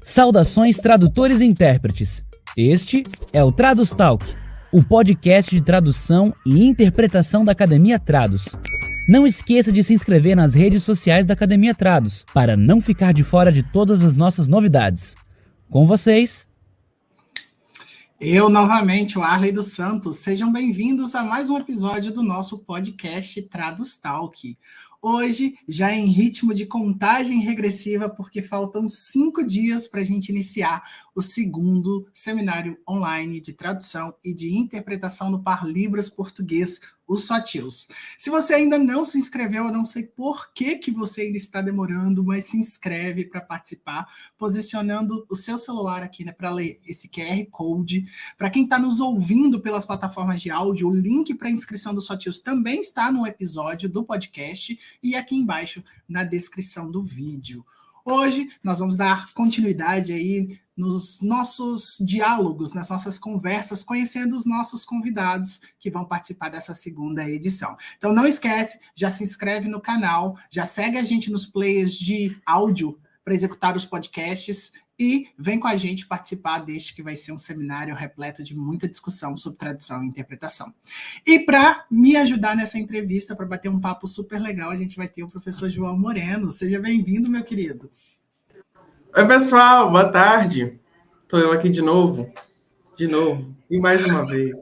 Saudações, tradutores e intérpretes. Este é o Tradus Talk, o podcast de tradução e interpretação da Academia Tradus. Não esqueça de se inscrever nas redes sociais da Academia Tradus, para não ficar de fora de todas as nossas novidades. Com vocês... Eu, novamente, o Arley dos Santos. Sejam bem-vindos a mais um episódio do nosso podcast Tradus Talk. Hoje, já em ritmo de contagem regressiva, porque faltam 5 dias para a gente iniciar o segundo seminário online de tradução e de interpretação no Par Libras Português, o SOTILS. Se você ainda não se inscreveu, eu não sei por que você ainda está demorando, mas se inscreve para participar, posicionando o seu celular aqui, né, para ler esse QR Code. Para quem está nos ouvindo pelas plataformas de áudio, o link para a inscrição do SOTILS também está no episódio do podcast e aqui embaixo na descrição do vídeo. Hoje nós vamos dar continuidade aí nos nossos diálogos, nas nossas conversas, conhecendo os nossos convidados que vão participar dessa segunda edição. Então não esquece, já se inscreve no canal, já segue a gente nos players de áudio para executar os podcasts e vem com a gente participar deste que vai ser um seminário repleto de muita discussão sobre tradução e interpretação. E para me ajudar nessa entrevista, para bater um papo super legal, a gente vai ter o professor João Moreno. Seja bem-vindo, meu querido. Oi, pessoal, boa tarde. Estou eu aqui de novo, e mais uma vez.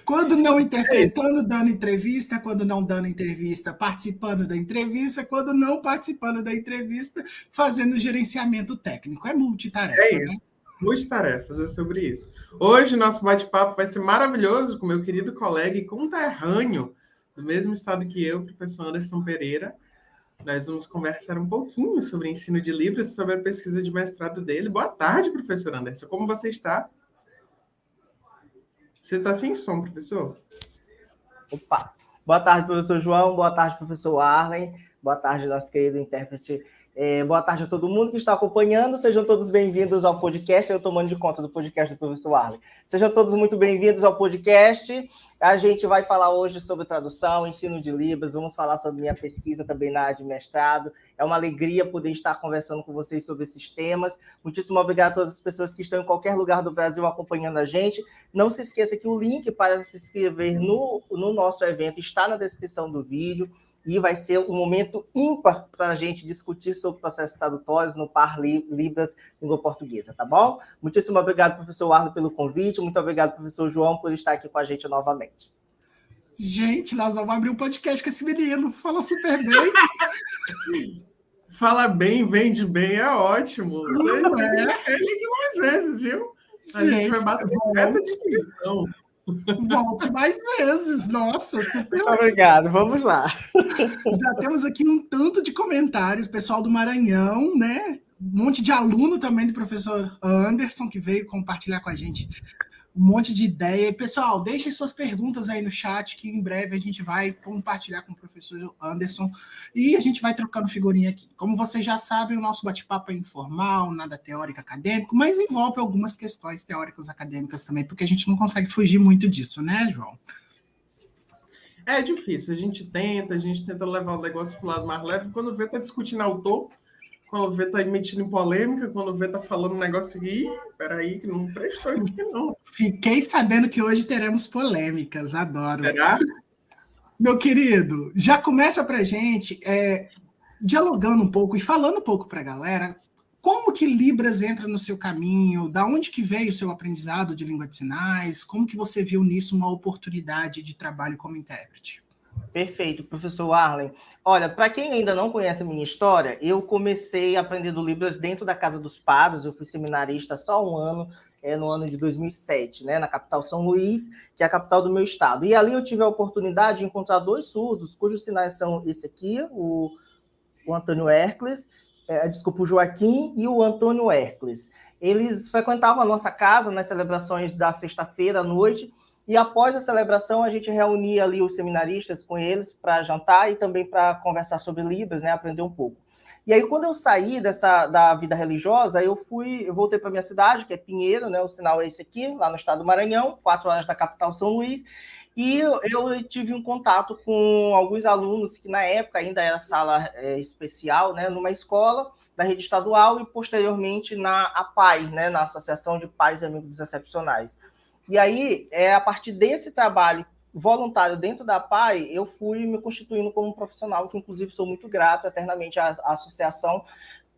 Quando não interpretando, dando entrevista, quando não dando entrevista, participando da entrevista, quando não participando da entrevista, fazendo gerenciamento técnico. É multitarefa, É isso, né? Multitarefas, é sobre isso. Hoje, nosso bate-papo vai ser maravilhoso com meu querido colega e conterrâneo do mesmo estado que eu, professor Anderson Pereira. Nós vamos conversar um pouquinho sobre ensino de Libras e sobre a pesquisa de mestrado dele. Boa tarde, professor Anderson. Como você está? Você está sem som, professor? Opa! Boa tarde, professor João. Boa tarde, professor Arlen. Boa tarde, nosso querido intérprete. Boa tarde a todo mundo que está acompanhando. Sejam todos bem-vindos ao podcast. Eu tomando de conta do podcast do professor Arlen. Sejam todos muito bem-vindos ao podcast. A gente vai falar hoje sobre tradução, ensino de Libras. Vamos falar sobre minha pesquisa também na área de mestrado. É uma alegria poder estar conversando com vocês sobre esses temas. Muitíssimo obrigado a todas as pessoas que estão em qualquer lugar do Brasil acompanhando a gente. Não se esqueça que o link para se inscrever no nosso evento está na descrição do vídeo. E vai ser um momento ímpar para a gente discutir sobre processos tradutórios no Par Libras Língua Portuguesa, tá bom? Muitíssimo obrigado, professor Arlen, pelo convite. Muito obrigado, professor João, por estar aqui com a gente novamente. Gente, nós vamos abrir um podcast com esse menino. Fala super bem. Fala bem, vende bem, é ótimo. Não é? Ele aqui mais vezes, viu? A gente vai bater meta de inscrição. Volte mais vezes, nossa, super legal. Obrigado, vamos lá. Já temos aqui um tanto de comentários, pessoal do Maranhão, né? Um monte de aluno também do professor Anderson, que veio compartilhar com a gente um monte de ideia. E, pessoal, deixem suas perguntas aí no chat, que em breve a gente vai compartilhar com o professor Anderson e a gente vai trocando figurinha aqui. Como vocês já sabem, o nosso bate-papo é informal, nada teórico acadêmico, mas envolve algumas questões teóricas acadêmicas também, porque a gente não consegue fugir muito disso, né, João? É difícil, a gente tenta levar o negócio para o lado mais leve, quando vê tá discutindo autor, quando vê tá emitindo em polêmica, quando vê tá falando um negócio aqui, peraí, que não prestou isso aqui não. Fiquei sabendo que hoje teremos polêmicas, adoro. Será? Meu querido, já começa pra gente dialogando um pouco e falando um pouco pra galera, como que Libras entra no seu caminho, da onde que veio o seu aprendizado de língua de sinais, como que você viu nisso uma oportunidade de trabalho como intérprete? Perfeito, professor Arlen. Olha, para quem ainda não conhece a minha história, eu comecei aprendendo Libras dentro da Casa dos Padres, eu fui seminarista só um ano, no ano de 2007, né, na capital São Luís, que é a capital do meu estado. E ali eu tive a oportunidade de encontrar 2 surdos, cujos sinais são esse aqui, o Antônio Hercles, o Joaquim e o Antônio Hercles. Eles frequentavam a nossa casa nas celebrações da sexta-feira à noite, e após a celebração, a gente reunia ali os seminaristas com eles para jantar e também para conversar sobre Libras, né, aprender um pouco. E aí, quando eu saí da vida religiosa, eu voltei para minha cidade, que é Pinheiro, né, o sinal é esse aqui, lá no estado do Maranhão, 4 horas da capital São Luís, e eu tive um contato com alguns alunos que, na época, ainda era sala especial, né, numa escola, da rede estadual e, posteriormente, na APAI, né, na Associação de Pais e Amigos dos Excepcionais. E aí, a partir desse trabalho voluntário dentro da APAI, eu fui me constituindo como um profissional, que, inclusive, sou muito grato eternamente à associação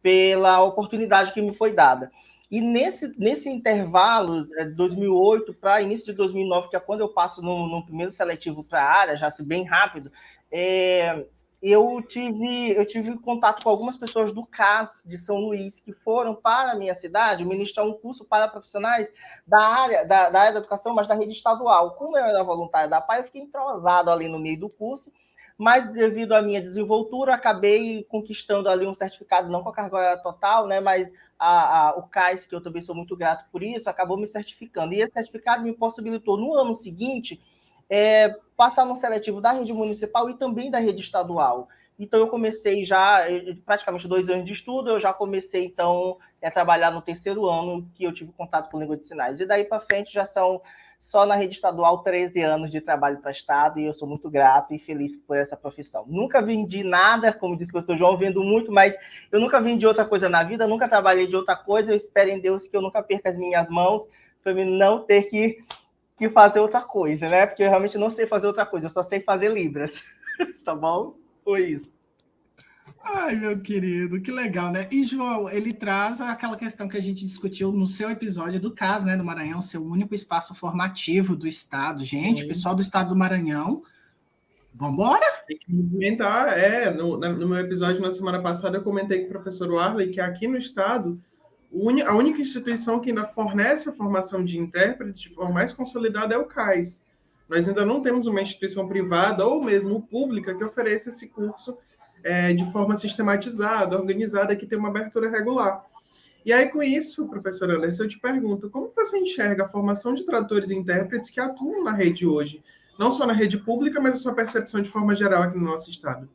pela oportunidade que me foi dada. E nesse intervalo, 2008 para início de 2009, que é quando eu passo no primeiro seletivo para a área, já bem rápido, eu tive contato com algumas pessoas do CAS de São Luís, que foram para a minha cidade ministrar um curso para profissionais da área da educação, mas da rede estadual. Como eu era voluntário da PAI, eu fiquei entrosado ali no meio do curso, mas devido à minha desenvoltura, acabei conquistando ali um certificado, não com a carga horária total, né, mas o CAS, que eu também sou muito grato por isso, acabou me certificando. E esse certificado me possibilitou, no ano seguinte, passar no seletivo da rede municipal e também da rede estadual. Então, eu comecei já, praticamente 2 anos de estudo, eu já comecei, então, a trabalhar no 3º ano que eu tive contato com língua de sinais. E daí para frente já são, só na rede estadual, 13 anos de trabalho prestado, e eu sou muito grato e feliz por essa profissão. Nunca vendi nada, como disse o professor João, vendo muito, mas eu nunca vendi outra coisa na vida, nunca trabalhei de outra coisa, eu espero em Deus que eu nunca perca as minhas mãos, para mim não ter que fazer outra coisa, né? Porque eu realmente não sei fazer outra coisa, eu só sei fazer libras. Tá bom? Foi isso. Ai, meu querido, que legal, né? E, João, ele traz aquela questão que a gente discutiu no seu episódio do CAS, né, do Maranhão, seu único espaço formativo do Estado. Gente, pessoal do Estado do Maranhão, vambora? Tem que movimentar. No meu episódio na semana passada, eu comentei com o professor Warley que aqui no Estado, a única instituição que ainda fornece a formação de intérprete de forma mais consolidada é o CAS. Nós ainda não temos uma instituição privada ou mesmo pública que ofereça esse curso de forma sistematizada, organizada, que tem uma abertura regular. E aí, com isso, professor Anderson, eu te pergunto, como você enxerga a formação de tradutores e intérpretes que atuam na rede hoje? Não só na rede pública, mas a sua percepção de forma geral aqui no nosso estado?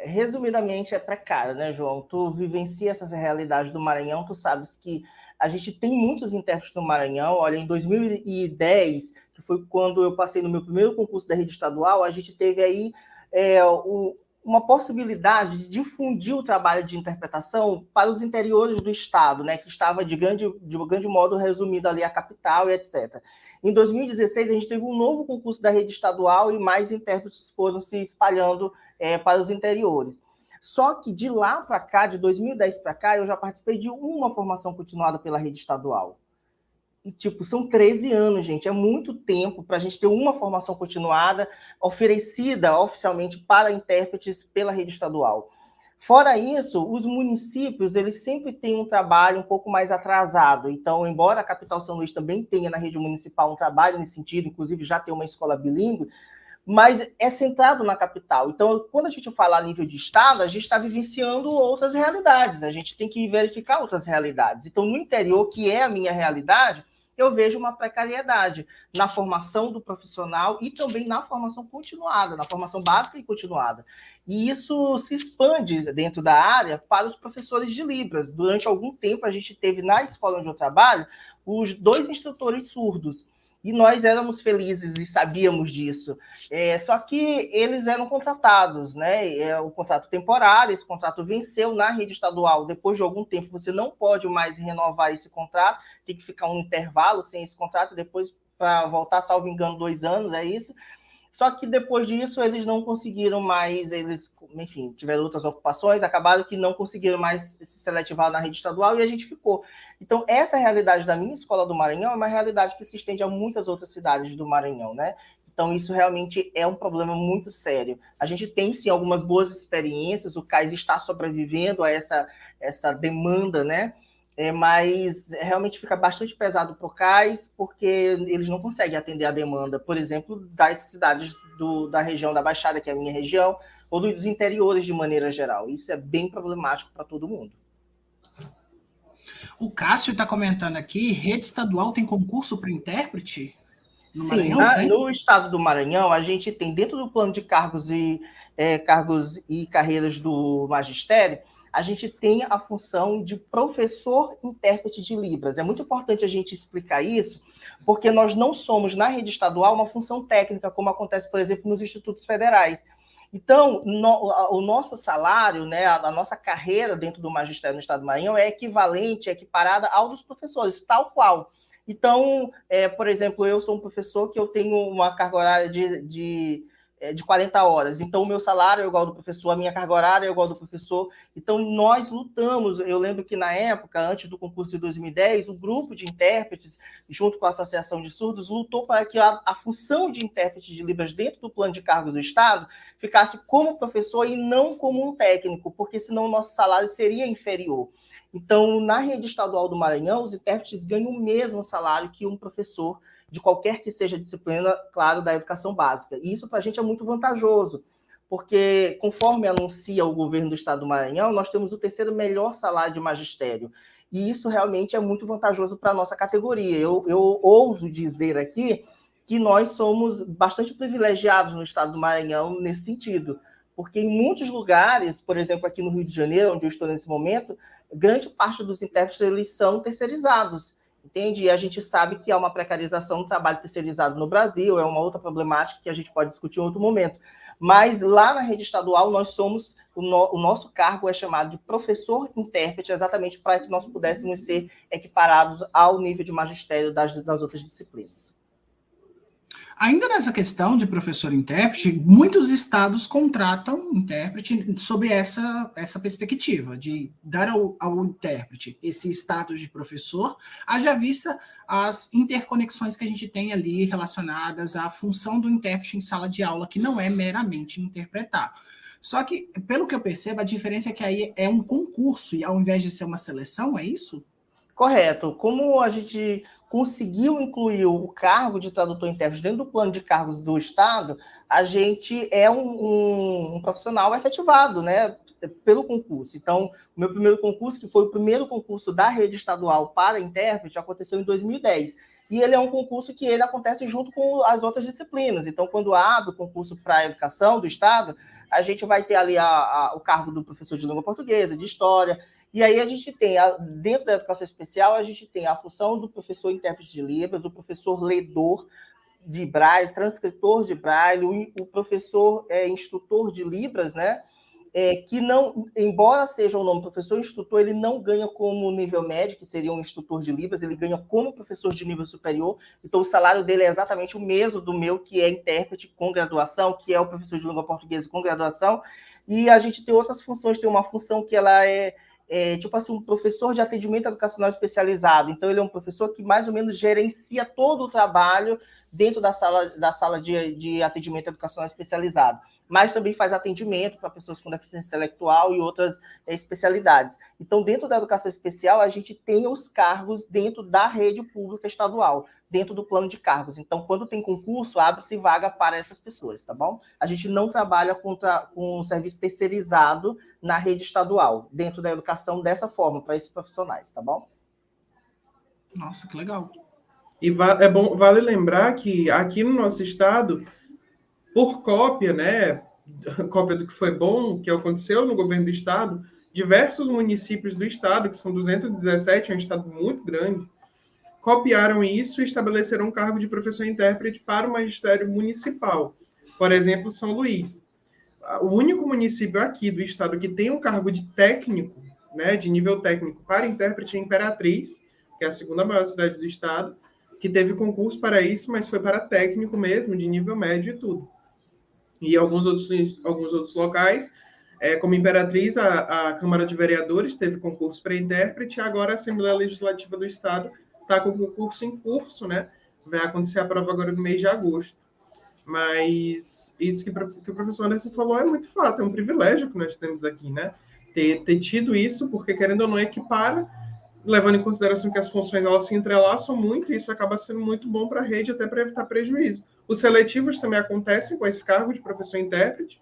Resumidamente, é precário, né, João? Tu vivencia essa realidade do Maranhão, tu sabes que a gente tem muitos intérpretes no Maranhão. Olha, em 2010, que foi quando eu passei no meu primeiro concurso da rede estadual, a gente teve aí uma possibilidade de difundir o trabalho de interpretação para os interiores do estado, né, que estava de grande modo resumido ali a capital e etc. Em 2016, a gente teve um novo concurso da rede estadual e mais intérpretes foram se espalhando para os interiores. Só que de lá para cá, de 2010 para cá, eu já participei de uma formação continuada pela rede estadual. E, são 13 anos, gente. É muito tempo para a gente ter uma formação continuada oferecida oficialmente para intérpretes pela rede estadual. Fora isso, os municípios, eles sempre têm um trabalho um pouco mais atrasado. Então, embora a capital São Luís também tenha na rede municipal um trabalho nesse sentido, inclusive já tem uma escola bilíngue, mas é centrado na capital. Então, quando a gente fala a nível de estado, a gente está vivenciando outras realidades. A gente tem que verificar outras realidades. Então, no interior, que é a minha realidade, eu vejo uma precariedade na formação do profissional e também na formação continuada, na formação básica e continuada. E isso se expande dentro da área para os professores de Libras. Durante algum tempo, a gente teve na escola onde eu trabalho os 2 instrutores surdos. E nós éramos felizes e sabíamos disso. Só que eles eram contratados, né? O contrato temporário, esse contrato venceu na rede estadual. Depois de algum tempo, você não pode mais renovar esse contrato, tem que ficar um intervalo sem esse contrato, depois para voltar, salvo engano, 2 anos, é isso. Só que depois disso, eles não conseguiram mais, eles, enfim, tiveram outras ocupações, acabaram que não conseguiram mais se seletivar na rede estadual e a gente ficou. Então, essa realidade da minha escola do Maranhão é uma realidade que se estende a muitas outras cidades do Maranhão, né? Então, isso realmente é um problema muito sério. A gente tem, sim, algumas boas experiências, o CAIS está sobrevivendo a essa demanda, né? Mas realmente fica bastante pesado para o CAIS, porque eles não conseguem atender a demanda, por exemplo, das cidades da região da Baixada, que é a minha região, ou dos interiores de maneira geral. Isso é bem problemático para todo mundo. O Cássio está comentando aqui, rede estadual tem concurso para intérprete? Sim, no estado do Maranhão, a gente tem, dentro do plano de cargos e carreiras do magistério, a gente tem a função de professor-intérprete de Libras. É muito importante a gente explicar isso, porque nós não somos, na rede estadual, uma função técnica, como acontece, por exemplo, nos institutos federais. Então, o nosso salário, né, a nossa carreira dentro do magistério no Estado do Maranhão é equivalente, equiparada ao dos professores, tal qual. Então, por exemplo, eu sou um professor que eu tenho uma carga horária de 40 horas. Então, o meu salário é igual ao do professor, a minha carga horária é igual ao do professor. Então, nós lutamos. Eu lembro que, na época, antes do concurso de 2010, o grupo de intérpretes, junto com a Associação de Surdos, lutou para que a função de intérprete de Libras dentro do plano de cargos do Estado ficasse como professor e não como um técnico, porque senão o nosso salário seria inferior. Então, na rede estadual do Maranhão, os intérpretes ganham o mesmo salário que um professor de qualquer que seja a disciplina, claro, da educação básica. E isso para a gente é muito vantajoso, porque, conforme anuncia o governo do Estado do Maranhão, nós temos o terceiro melhor salário de magistério. E isso realmente é muito vantajoso para a nossa categoria. Eu ouso dizer aqui que nós somos bastante privilegiados no Estado do Maranhão nesse sentido, porque em muitos lugares, por exemplo, aqui no Rio de Janeiro, onde eu estou nesse momento, grande parte dos intérpretes eles são terceirizados, entende? E a gente sabe que há uma precarização do trabalho terceirizado no Brasil, é uma outra problemática que a gente pode discutir em outro momento. Mas lá na rede estadual, nós somos, o nosso cargo é chamado de professor-intérprete, exatamente para que nós pudéssemos ser equiparados ao nível de magistério das outras disciplinas. Ainda nessa questão de professor-intérprete, muitos estados contratam intérprete sob essa perspectiva, de dar ao intérprete esse status de professor, haja vista as interconexões que a gente tem ali relacionadas à função do intérprete em sala de aula, que não é meramente interpretar. Só que, pelo que eu percebo, a diferença é que aí é um concurso, e ao invés de ser uma seleção, é isso? Correto. Como a gente conseguiu incluir o cargo de tradutor-intérprete dentro do plano de cargos do Estado, a gente é um profissional efetivado, né, pelo concurso. Então, o meu primeiro concurso, que foi o primeiro concurso da rede estadual para intérprete, aconteceu em 2010. E ele é um concurso que ele acontece junto com as outras disciplinas. Então, quando abre o concurso para a educação do Estado, a gente vai ter ali o cargo do professor de língua portuguesa, de história. E aí a gente tem, dentro da educação especial, a gente tem a função do professor intérprete de Libras, o professor ledor de Braille, transcritor de Braille, o professor instrutor de Libras, né? Que não, embora seja o nome professor instrutor, ele não ganha como nível médio, que seria um instrutor de Libras, ele ganha como professor de nível superior, então o salário dele é exatamente o mesmo do meu, que é intérprete com graduação, que é o professor de língua portuguesa com graduação, e a gente tem outras funções, tem uma função que ela tipo assim, um professor de atendimento educacional especializado. Então, ele é um professor que mais ou menos gerencia todo o trabalho dentro da sala de atendimento educacional especializado, mas também faz atendimento para pessoas com deficiência intelectual e outras especialidades. Então, dentro da educação especial, a gente tem os cargos dentro da rede pública estadual, dentro do plano de cargos. Então, quando tem concurso, abre-se vaga para essas pessoas, tá bom? A gente não trabalha com um serviço terceirizado na rede estadual, dentro da educação, dessa forma, para esses profissionais, tá bom? Nossa, que legal. E vale lembrar que aqui no nosso estado, por cópia, né, cópia do que foi bom, que aconteceu no governo do estado, diversos municípios do estado, que são 217, é um estado muito grande, copiaram isso e estabeleceram um cargo de professor-intérprete para o magistério municipal. Por exemplo, São Luís. O único município aqui do estado que tem um cargo de técnico, né, de nível técnico para intérprete é Imperatriz, que é a segunda maior cidade do estado, que teve concurso para isso, mas foi para técnico mesmo, de nível médio e tudo. E alguns outros locais, como Imperatriz, a Câmara de Vereadores teve concurso para intérprete, e agora a Assembleia Legislativa do Estado está com o concurso em curso, né? Vai acontecer a prova agora no mês de agosto. Mas isso que o professor Anderson falou é muito fato, é um privilégio que nós temos aqui, né? Ter tido isso, porque querendo ou não equipara, levando em consideração que as funções elas se entrelaçam muito, e isso acaba sendo muito bom para a rede, até para evitar prejuízo. Os seletivos também acontecem com esse cargo de professor-intérprete,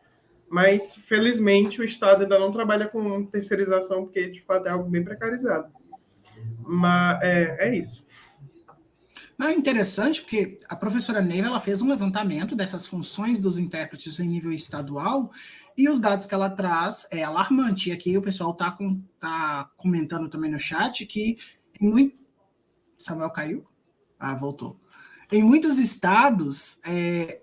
mas, felizmente, o Estado ainda não trabalha com terceirização, porque, de fato, é algo bem precarizado. Mas é isso. Não, é interessante, porque a professora Neiva ela fez um levantamento dessas funções dos intérpretes em nível estadual, e os dados que ela traz é alarmante. E aqui o pessoal está comentando também no chat que muito... Samuel caiu? Ah, voltou. Em muitos estados,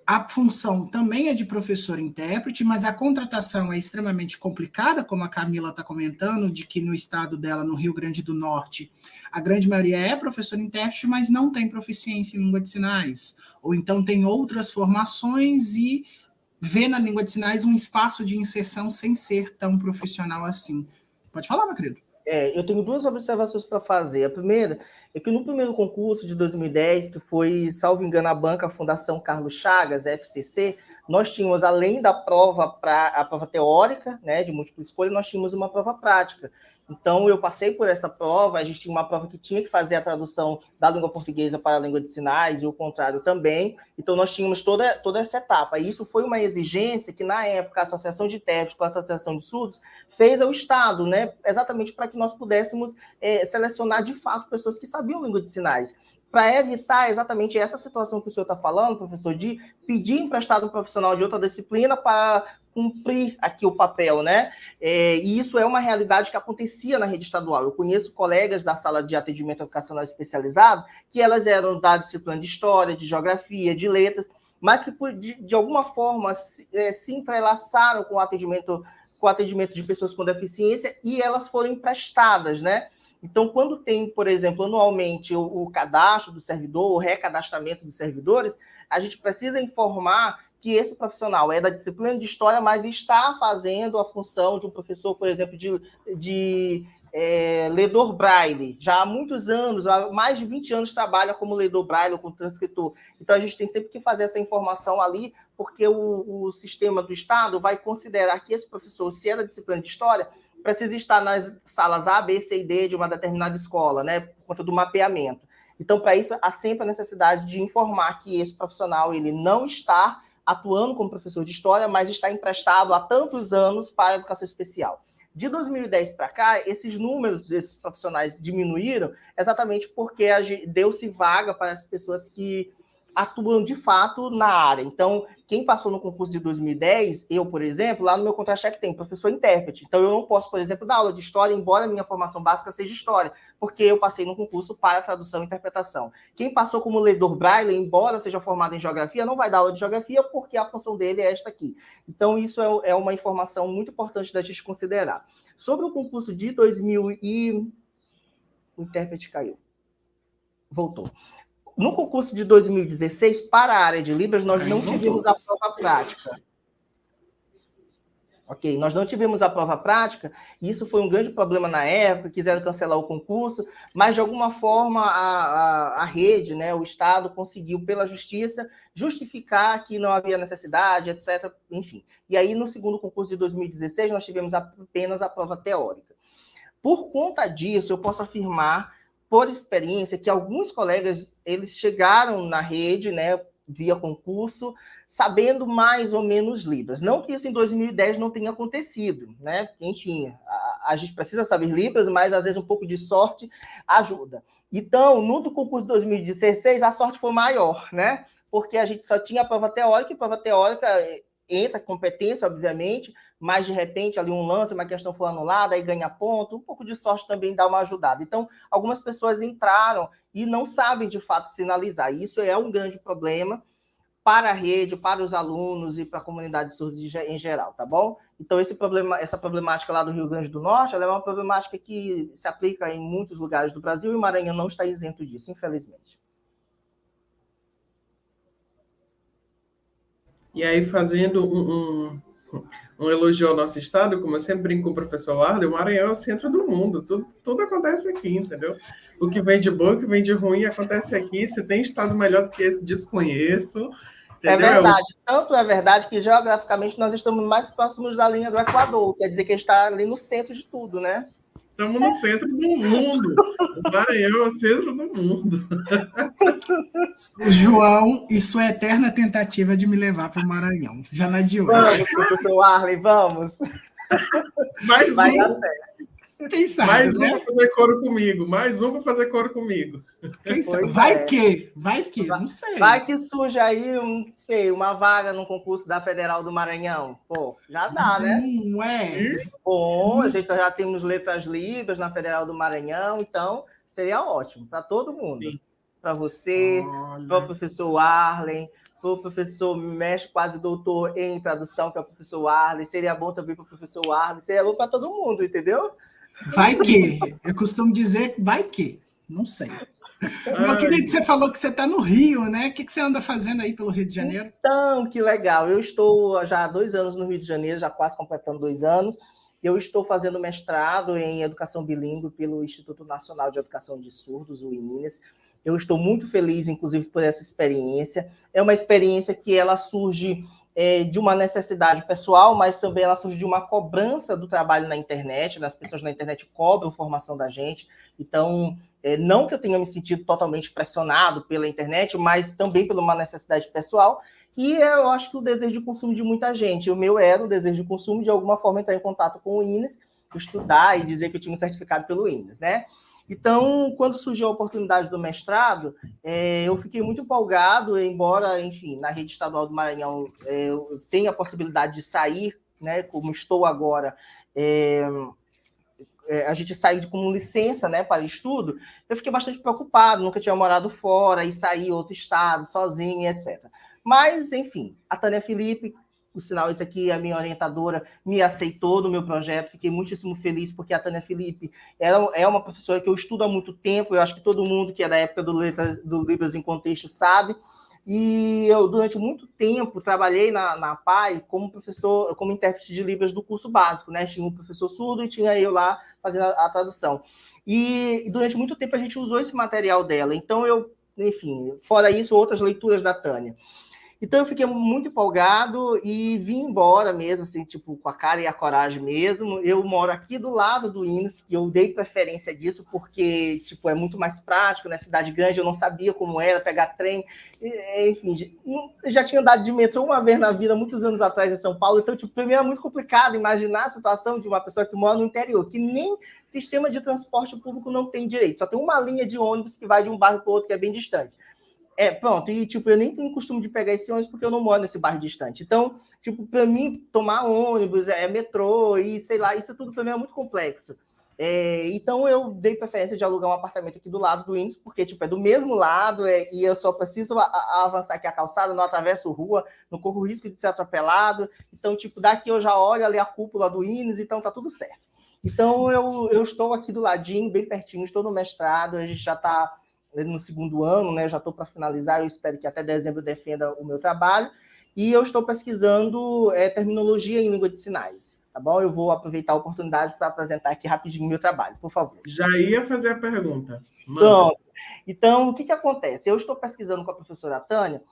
a função também é de professor-intérprete, mas a contratação é extremamente complicada, como a Camila está comentando, de que no estado dela, no Rio Grande do Norte, a grande maioria é professor-intérprete, mas não tem proficiência em língua de sinais. Ou então tem outras formações e vê na língua de sinais um espaço de inserção sem ser tão profissional assim. Pode falar, meu querido. Eu tenho duas observações para fazer. A primeira é que no primeiro concurso de 2010, que foi, salvo engano, a banca Fundação Carlos Chagas, FCC, nós tínhamos, além da prova, a prova teórica, né, de múltipla escolha, nós tínhamos uma prova prática. Então, eu passei por essa prova, a gente tinha uma prova que tinha que fazer a tradução da língua portuguesa para a língua de sinais, e o contrário também. Então, nós tínhamos toda essa etapa. E isso foi uma exigência que, na época, a Associação de Intérpretes com a Associação de Surdos fez ao Estado, né? Exatamente para que nós pudéssemos selecionar, de fato, pessoas que sabiam língua de sinais. Para evitar exatamente essa situação que o senhor está falando, professor, de pedir emprestado um profissional de outra disciplina para cumprir aqui o papel, né? E isso é uma realidade que acontecia na rede estadual. Eu conheço colegas da sala de atendimento educacional especializado que elas eram da disciplina de História, de Geografia, de Letras, mas que de alguma forma se entrelaçaram com o atendimento de pessoas com deficiência e elas foram emprestadas, né? Então, quando tem, por exemplo, anualmente o cadastro do servidor, o recadastramento dos servidores, a gente precisa informar que esse profissional é da disciplina de História, mas está fazendo a função de um professor, por exemplo, de ledor braille. Já há muitos anos, há mais de 20 anos, trabalha como ledor braille ou como transcritor. Então, a gente tem sempre que fazer essa informação ali, porque o sistema do Estado vai considerar que esse professor, se é da disciplina de História, precisa estar nas salas A, B, C e D de uma determinada escola, né, por conta do mapeamento. Então, para isso, há sempre a necessidade de informar que esse profissional ele não está atuando como professor de História, mas está emprestado há tantos anos para a educação especial. De 2010 para cá, esses números desses profissionais diminuíram exatamente porque deu-se vaga para as pessoas que atuam de fato na área. Então, quem passou no concurso de 2010, eu, por exemplo, lá no meu contra-cheque tem professor-intérprete. Então, eu não posso, por exemplo, dar aula de História, embora a minha formação básica seja História, porque eu passei no concurso para tradução e interpretação. Quem passou como ledor braille, embora seja formado em Geografia, não vai dar aula de Geografia, porque a função dele é esta aqui. Então, isso é uma informação muito importante da gente considerar. Sobre o concurso de 2000 e... O intérprete caiu. Voltou. No concurso de 2016, para a área de Libras, nós não tivemos a prova prática. Ok, nós não tivemos a prova prática, e isso foi um grande problema na época, quiseram cancelar o concurso, mas, de alguma forma, a rede, né, o Estado, conseguiu, pela justiça, justificar que não havia necessidade, etc. Enfim. E aí, no segundo concurso de 2016, nós tivemos apenas a prova teórica. Por conta disso, eu posso afirmar, por experiência, que alguns colegas, eles chegaram na rede, né, via concurso, sabendo mais ou menos Libras. Não que isso em 2010 não tenha acontecido, né? Enfim, a gente precisa saber Libras, mas às vezes um pouco de sorte ajuda. Então, no do concurso de 2016, a sorte foi maior, né? Porque a gente só tinha a prova teórica, e prova teórica entra competência, obviamente, mas de repente ali um lance, uma questão foi anulada, aí ganha ponto, um pouco de sorte também dá uma ajudada. Então, algumas pessoas entraram e não sabem de fato sinalizar. Isso é um grande problema para a rede, para os alunos e para a comunidade surda em geral, tá bom? Então, essa problemática lá do Rio Grande do Norte, ela é uma problemática que se aplica em muitos lugares do Brasil e o Maranhão não está isento disso, infelizmente. E aí, fazendo um elogio ao nosso estado, como eu sempre brinco com o professor Arley, o Maranhão é o centro do mundo, tudo acontece aqui, entendeu? O que vem de bom, o que vem de ruim acontece aqui. Se tem estado melhor do que esse, desconheço. Entendeu? É verdade, tanto é verdade que geograficamente nós estamos mais próximos da linha do Equador, quer dizer que está ali no centro de tudo, né? Estamos no centro do mundo. O Maranhão é o centro do mundo. João e sua eterna tentativa de me levar para o Maranhão. Já não é de hoje. Vamos, professor Arley, vamos. Vai dar certo. Quem sabe, mais um né? para fazer coro comigo. Mais um para fazer coro comigo. Quem sabe? Pois Vai é. que? Não sei. Vai que surge aí, uma vaga no concurso da Federal do Maranhão. Pô, já dá, né? Ué. Bom, a gente já temos letras libras na Federal do Maranhão, então seria ótimo para todo mundo. Sim. para você, para o professor Arlen, para o professor mestre quase doutor em tradução, que é o professor Arlen. Seria bom também para o professor Arlen, seria bom para todo mundo, entendeu? Vai que. Eu costumo dizer vai que. Não sei. Meu querido, você falou que você está no Rio, né? O que você anda fazendo aí pelo Rio de Janeiro? Então, que legal. Eu estou já há 2 anos no Rio de Janeiro, já quase completando 2 anos. Eu estou fazendo mestrado em Educação Bilíngue pelo Instituto Nacional de Educação de Surdos, o INES. Eu estou muito feliz, inclusive, por essa experiência. É uma experiência que ela surge de uma necessidade pessoal, mas também ela surge de uma cobrança do trabalho na internet, né? As pessoas na internet cobram formação da gente. Então, não que eu tenha me sentido totalmente pressionado pela internet, mas também por uma necessidade pessoal. E eu acho que o desejo de consumo de muita gente. O meu era o desejo de consumo, de alguma forma, entrar em contato com o INES, estudar e dizer que eu tinha um certificado pelo INES, né? Então, quando surgiu a oportunidade do mestrado, eu fiquei muito empolgado, embora, enfim, na rede estadual do Maranhão eu tenha a possibilidade de sair, né, como estou agora, a gente sair com licença, né, para estudo, eu fiquei bastante preocupado, nunca tinha morado fora, e sair em outro estado, sozinho, etc. Mas, enfim, a Tânia Felipe, o sinal, isso aqui, a minha orientadora, me aceitou no meu projeto, fiquei muitíssimo feliz, porque a Tânia Felipe é uma professora que eu estudo há muito tempo, eu acho que todo mundo que é da época do Libras em Contexto sabe, e eu, durante muito tempo, trabalhei na PAI como professor, como intérprete de Libras do curso básico, né? Tinha um professor surdo e tinha eu lá fazendo a tradução. E durante muito tempo a gente usou esse material dela, então enfim, fora isso, outras leituras da Tânia. Então, eu fiquei muito empolgado e vim embora mesmo, assim, tipo, com a cara e a coragem mesmo. Eu moro aqui do lado do INES, e eu dei preferência disso porque, tipo, é muito mais prático, né? Cidade grande, eu não sabia como era pegar trem. Enfim, já tinha andado de metrô uma vez na vida, muitos anos atrás, em São Paulo. Então, tipo, para mim era muito complicado imaginar a situação de uma pessoa que mora no interior, que nem sistema de transporte público não tem direito. Só tem uma linha de ônibus que vai de um bairro para o outro, que é bem distante. Pronto, e tipo, eu nem tenho costume de pegar esse ônibus porque eu não moro nesse bairro distante. Então, tipo, para mim, tomar ônibus, metrô e sei lá, isso tudo para mim é muito complexo. Então, eu dei preferência de alugar um apartamento aqui do lado do INES, porque tipo, é do mesmo lado e eu só preciso avançar aqui a calçada, não atravesso rua, não corro o risco de ser atropelado. Então, tipo, daqui eu já olho ali a cúpula do INES, então tá tudo certo. Então, eu estou aqui do ladinho, bem pertinho, estou no mestrado, a gente já está no 2º ano, né? Já estou para finalizar, eu espero que até dezembro defenda o meu trabalho, e eu estou pesquisando terminologia em língua de sinais, tá bom? Eu vou aproveitar a oportunidade para apresentar aqui rapidinho o meu trabalho, por favor. Já ia fazer a pergunta. Pronto. Então, o que acontece? Eu estou pesquisando com a professora Tânia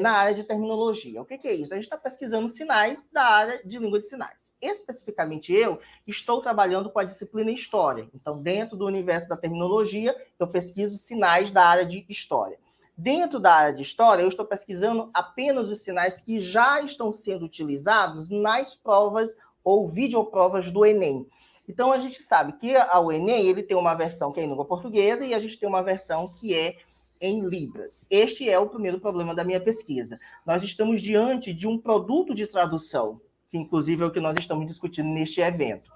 na área de terminologia. O que é isso? A gente está pesquisando sinais da área de língua de sinais. Especificamente, eu estou trabalhando com a disciplina História. Então, dentro do universo da terminologia, eu pesquiso sinais da área de História. Dentro da área de História, eu estou pesquisando apenas os sinais que já estão sendo utilizados nas provas ou videoprovas do Enem. Então, a gente sabe que o Enem ele tem uma versão que é em língua portuguesa e a gente tem uma versão que é em Libras. Este é o primeiro problema da minha pesquisa. Nós estamos diante de um produto de tradução, que inclusive é o que nós estamos discutindo neste evento.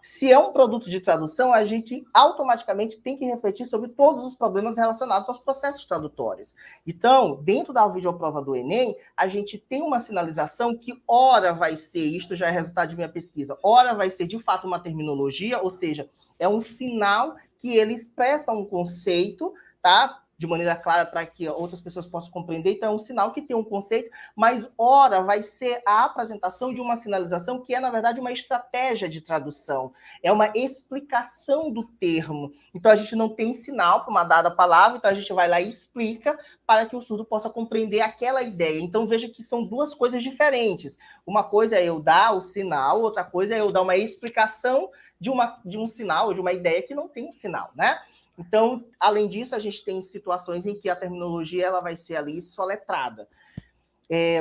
Se é um produto de tradução, a gente automaticamente tem que refletir sobre todos os problemas relacionados aos processos tradutórios. Então, dentro da videoprova do Enem, a gente tem uma sinalização que ora vai ser, isto já é resultado de minha pesquisa, ora vai ser de fato uma terminologia, ou seja, é um sinal que ele expressa um conceito, tá? De maneira clara para que outras pessoas possam compreender. Então, é um sinal que tem um conceito, mas, ora, vai ser a apresentação de uma sinalização que é, na verdade, uma estratégia de tradução. É uma explicação do termo. Então, a gente não tem sinal para uma dada palavra, então a gente vai lá e explica para que o surdo possa compreender aquela ideia. Então, veja que são duas coisas diferentes. Uma coisa é eu dar o sinal, outra coisa é eu dar uma explicação de um sinal, de uma ideia que não tem um sinal, né? Então, além disso, a gente tem situações em que a terminologia ela vai ser ali soletrada.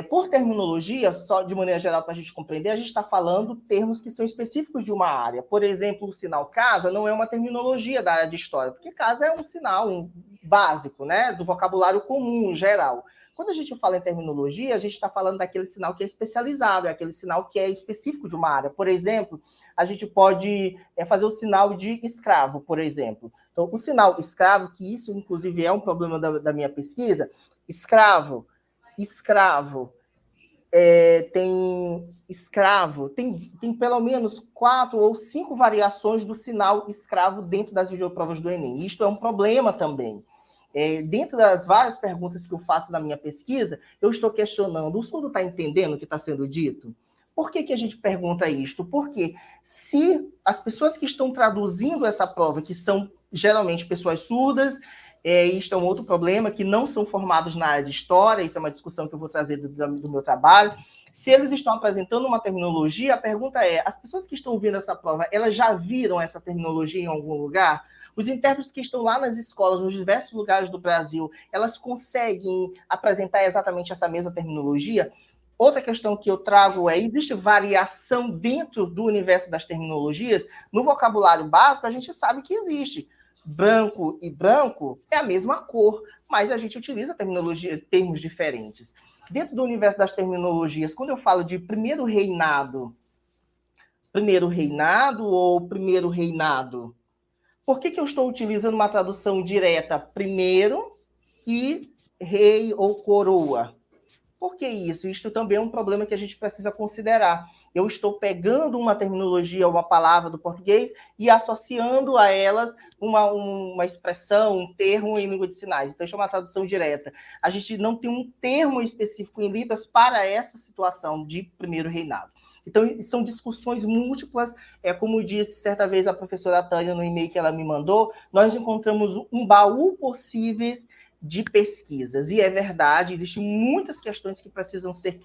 Por terminologia, só de maneira geral para a gente compreender, a gente está falando termos que são específicos de uma área. Por exemplo, o sinal casa não é uma terminologia da área de história, porque casa é um sinal básico, né, do vocabulário comum, geral. Quando a gente fala em terminologia, a gente está falando daquele sinal que é especializado, é aquele sinal que é específico de uma área. Por exemplo, a gente pode fazer o sinal de escravo, por exemplo. Então, o sinal escravo, que isso, inclusive, é um problema da minha pesquisa, escravo, tem pelo menos 4 ou 5 variações do sinal escravo dentro das videoprovas do Enem. Isto é um problema também. Dentro das várias perguntas que eu faço na minha pesquisa, eu estou questionando, o surdo está entendendo o que está sendo dito? Por que a gente pergunta isto? Porque se as pessoas que estão traduzindo essa prova, que são geralmente pessoas surdas, isto é um outro problema, que não são formados na área de história, isso é uma discussão que eu vou trazer do meu trabalho, se eles estão apresentando uma terminologia, a pergunta é, as pessoas que estão ouvindo essa prova, elas já viram essa terminologia em algum lugar? Os intérpretes que estão lá nas escolas, nos diversos lugares do Brasil, elas conseguem apresentar exatamente essa mesma terminologia? Outra questão que eu trago existe variação dentro do universo das terminologias? No vocabulário básico, a gente sabe que existe. Branco e branco é a mesma cor, mas a gente utiliza termos diferentes. Dentro do universo das terminologias, quando eu falo de primeiro reinado ou primeiro reinado, por que eu estou utilizando uma tradução direta primeiro e rei ou coroa? Por que isso? Isto também é um problema que a gente precisa considerar. Eu estou pegando uma terminologia, uma palavra do português e associando a elas uma expressão, um termo em língua de sinais. Então, isso é uma tradução direta. A gente não tem um termo específico em Libras para essa situação de primeiro reinado. Então, são discussões múltiplas. Como disse certa vez a professora Tânia no e-mail que ela me mandou, nós encontramos um baú possíveis de pesquisas. E é verdade, existem muitas questões que precisam ser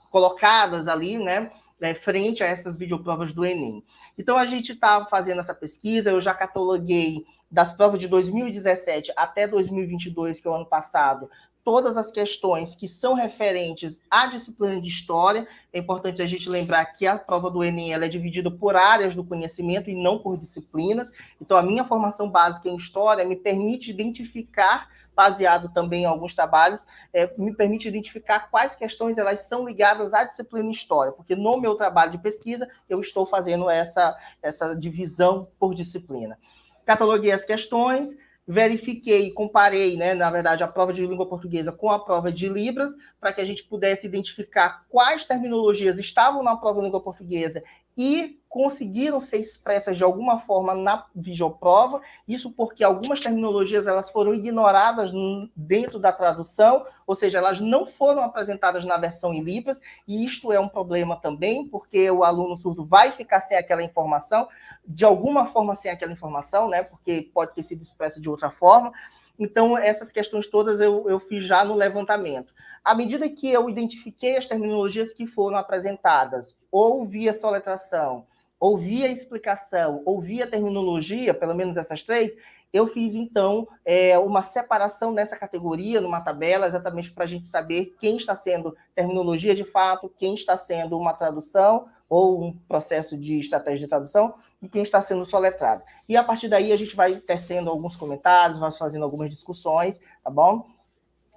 colocadas ali, né, frente a essas videoprovas do Enem. Então, a gente está fazendo essa pesquisa, eu já cataloguei das provas de 2017 até 2022, que é o ano passado, todas as questões que são referentes à disciplina de História. É importante a gente lembrar que a prova do Enem ela é dividida por áreas do conhecimento e não por disciplinas. Então, a minha formação básica em História me permite identificar, baseado também em alguns trabalhos, me permite identificar quais questões elas são ligadas à disciplina História, porque no meu trabalho de pesquisa eu estou fazendo essa divisão por disciplina. Cataloguei as questões, verifiquei, comparei, né, na verdade, a prova de língua portuguesa com a prova de Libras, para que a gente pudesse identificar quais terminologias estavam na prova de língua portuguesa e conseguiram ser expressas de alguma forma na videoprova. Isso porque algumas terminologias elas foram ignoradas dentro da tradução, ou seja, elas não foram apresentadas na versão em Libras, e isto é um problema também, porque o aluno surdo vai ficar sem aquela informação, de alguma forma sem aquela informação, né, porque pode ter sido expressa de outra forma. Então, essas questões todas eu fiz já no levantamento. À medida que eu identifiquei as terminologias que foram apresentadas, ou via soletração, ou via explicação, ou via terminologia, pelo menos essas 3, eu fiz, então, uma separação nessa categoria, numa tabela, exatamente para a gente saber quem está sendo terminologia de fato, quem está sendo uma tradução, ou um processo de estratégia de tradução, e quem está sendo soletrado. E, a partir daí, a gente vai tecendo alguns comentários, vai fazendo algumas discussões, tá bom?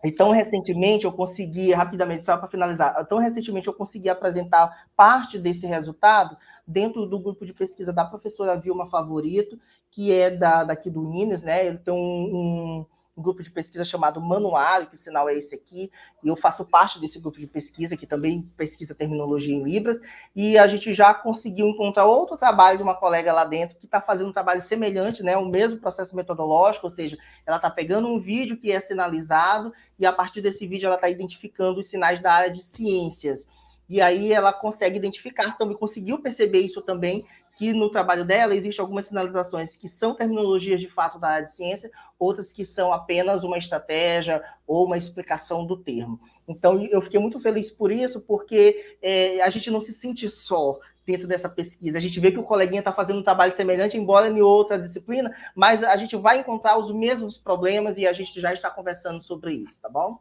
Então, recentemente, eu consegui, rapidamente, só para finalizar, eu consegui apresentar parte desse resultado dentro do grupo de pesquisa da professora Vilma Favorito, que é daqui do Unis, né? Ele tem um grupo de pesquisa chamado Manuário, que o sinal é esse aqui, e eu faço parte desse grupo de pesquisa, que também pesquisa terminologia em Libras, e a gente já conseguiu encontrar outro trabalho de uma colega lá dentro, que está fazendo um trabalho semelhante, né, o mesmo processo metodológico, ou seja, ela está pegando um vídeo que é sinalizado, e a partir desse vídeo ela está identificando os sinais da área de ciências. E aí ela consegue identificar, também conseguiu perceber isso também, que no trabalho dela existem algumas sinalizações que são terminologias de fato da área de ciência, outras que são apenas uma estratégia ou uma explicação do termo. Então, eu fiquei muito feliz por isso, porque a gente não se sente só dentro dessa pesquisa. A gente vê que o coleguinha está fazendo um trabalho semelhante, embora em outra disciplina, mas a gente vai encontrar os mesmos problemas e a gente já está conversando sobre isso, tá bom?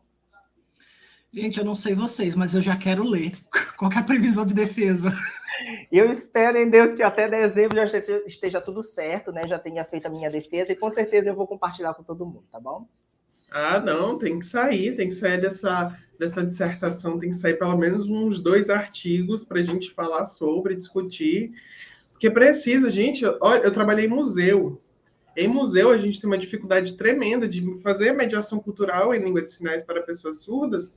Gente, eu não sei vocês, mas eu já quero ler. Qual que é a previsão de defesa? Eu espero em Deus que até dezembro já esteja tudo certo, né? Já tenha feito a minha defesa e com certeza eu vou compartilhar com todo mundo, tá bom? Ah, não, tem que sair dessa dissertação, tem que sair pelo menos uns 2 artigos para a gente falar sobre, discutir, porque precisa, gente, olha, eu trabalhei em museu, Em museu, a gente tem uma dificuldade tremenda de fazer mediação cultural em língua de sinais para pessoas surdas,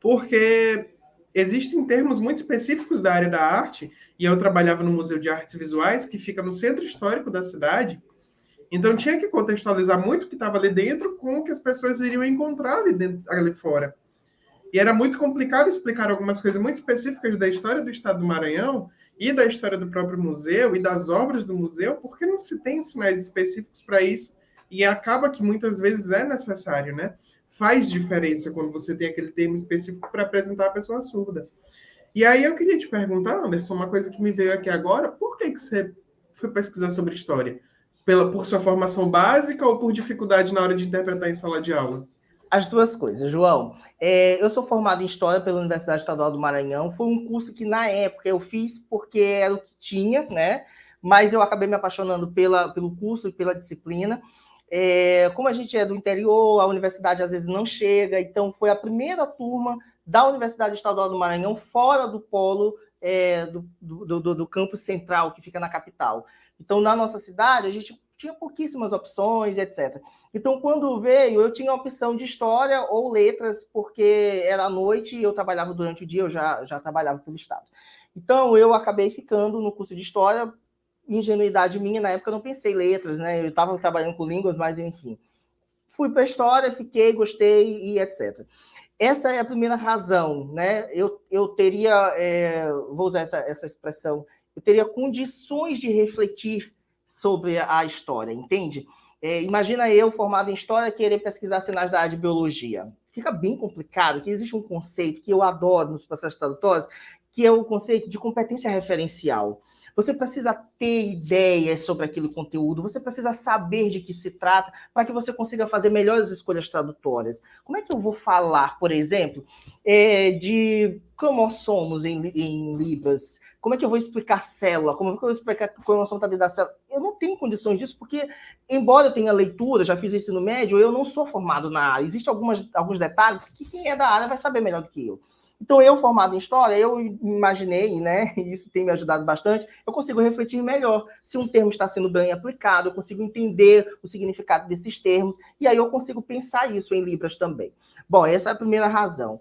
porque existem termos muito específicos da área da arte, e eu trabalhava no Museu de Artes Visuais, que fica no centro histórico da cidade, então tinha que contextualizar muito o que estava ali dentro com o que as pessoas iriam encontrar ali fora. E era muito complicado explicar algumas coisas muito específicas da história do Estado do Maranhão e da história do próprio museu e das obras do museu, porque não se tem sinais específicos para isso, e acaba que muitas vezes é necessário, né? Faz diferença quando você tem aquele termo específico para apresentar a pessoa surda. E aí eu queria te perguntar, Anderson, uma coisa que me veio aqui agora, por que você foi pesquisar sobre história? Por sua formação básica ou por dificuldade na hora de interpretar em sala de aula? As duas coisas, João. Eu sou formado em História pela Universidade Estadual do Maranhão. Foi um curso que, na época, eu fiz porque era o que tinha, né? Mas eu acabei me apaixonando pelo curso e pela disciplina. Como a gente é do interior, a universidade às vezes não chega, então foi a primeira turma da Universidade Estadual do Maranhão fora do polo do campus central, que fica na capital. Então, na nossa cidade, a gente tinha pouquíssimas opções, etc. Então, quando veio, eu tinha a opção de História ou Letras, porque era à noite e eu trabalhava durante o dia, eu já trabalhava pelo Estado. Então, eu acabei ficando no curso de História. Ingenuidade minha, na época eu não pensei em letras, né? Eu estava trabalhando com línguas, mas enfim. Fui para a História, fiquei, gostei e etc. Essa é a primeira razão, né? Eu teria, vou usar essa expressão, eu teria condições de refletir sobre a história, entende? Imagina eu, formado em História, querer pesquisar sinais da área de Biologia. Fica bem complicado, que existe um conceito que eu adoro nos processos tradutórios, que é o conceito de competência referencial. Você precisa ter ideias sobre aquele conteúdo, você precisa saber de que se trata para que você consiga fazer melhores escolhas tradutórias. Como é que eu vou falar, por exemplo, de cromossomos em Libras? Como é que eu vou explicar célula? Como é que eu vou explicar o cromossomo está dentro da célula? Eu não tenho condições disso, porque, embora eu tenha leitura, já fiz isso no médio, eu não sou formado na área. Existem alguns detalhes que quem é da área vai saber melhor do que eu. Então, eu, formado em História, eu imaginei, né, e isso tem me ajudado bastante, eu consigo refletir melhor se um termo está sendo bem aplicado, eu consigo entender o significado desses termos, e aí eu consigo pensar isso em Libras também. Bom, essa é a primeira razão.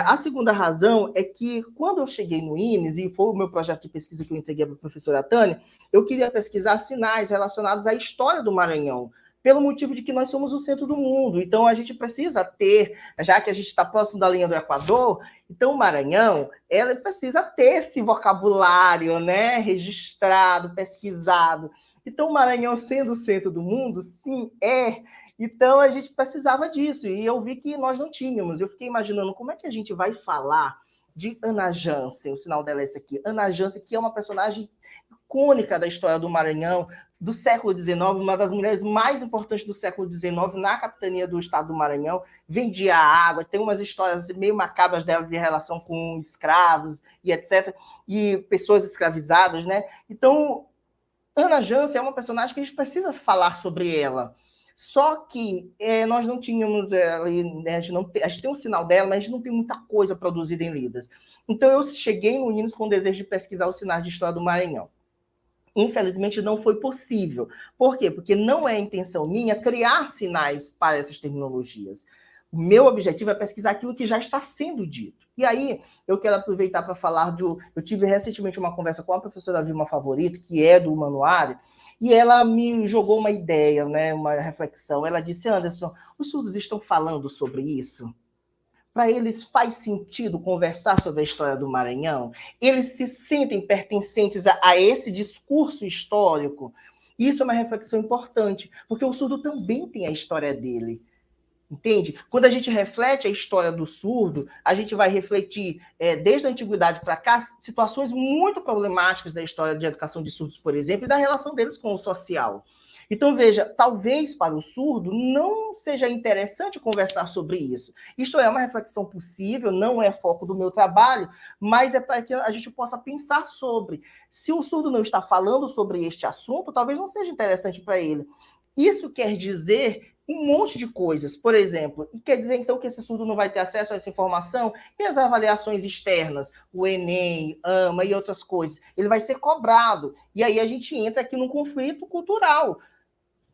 A segunda razão é que, quando eu cheguei no INES, e foi o meu projeto de pesquisa que eu entreguei para a professora Tânia, eu queria pesquisar sinais relacionados à história do Maranhão, pelo motivo de que nós somos o centro do mundo. Então, a gente precisa ter, já que a gente está próximo da linha do Equador, então o Maranhão, ela precisa ter esse vocabulário, né, registrado, pesquisado. Então, o Maranhão, sendo o centro do mundo, sim, é. Então, a gente precisava disso, e eu vi que nós não tínhamos. Eu fiquei imaginando como é que a gente vai falar de Ana Jansen, o sinal dela é esse aqui. Ana Jansen, que é uma personagem icônica da história do Maranhão, do século XIX, uma das mulheres mais importantes do século XIX, na capitania do estado do Maranhão, vendia água, tem umas histórias meio macabras dela de relação com escravos e etc., e pessoas escravizadas, né? Então, Ana Jansen é uma personagem que a gente precisa falar sobre ela. Só que nós não tínhamos, né, a gente tem um sinal dela, mas a gente não tem muita coisa produzida em Libras. Então, eu cheguei no INES com o desejo de pesquisar os sinais de história do Maranhão. Infelizmente, não foi possível. Por quê? Porque não é intenção minha criar sinais para essas terminologias. O meu objetivo é pesquisar aquilo que já está sendo dito. E aí, eu quero aproveitar para falar eu tive recentemente uma conversa com a professora Vilma Favorito, que é do Manuário, e ela me jogou uma ideia, né, uma reflexão. Ela disse: Anderson, os surdos estão falando sobre isso? Para eles faz sentido conversar sobre a história do Maranhão? Eles se sentem pertencentes a esse discurso histórico? Isso é uma reflexão importante, porque o surdo também tem a história dele. Entende? Quando a gente reflete a história do surdo, a gente vai refletir, desde a antiguidade para cá, situações muito problemáticas da história de educação de surdos, por exemplo, e da relação deles com o social. Então, veja, talvez para o surdo não seja interessante conversar sobre isso. Isto é uma reflexão possível, não é foco do meu trabalho, mas é para que a gente possa pensar sobre. Se o surdo não está falando sobre este assunto, talvez não seja interessante para ele. Isso quer dizer um monte de coisas, por exemplo, e quer dizer, então, que esse surdo não vai ter acesso a essa informação e as avaliações externas, o Enem, AMA e outras coisas. Ele vai ser cobrado. E aí a gente entra aqui num conflito cultural.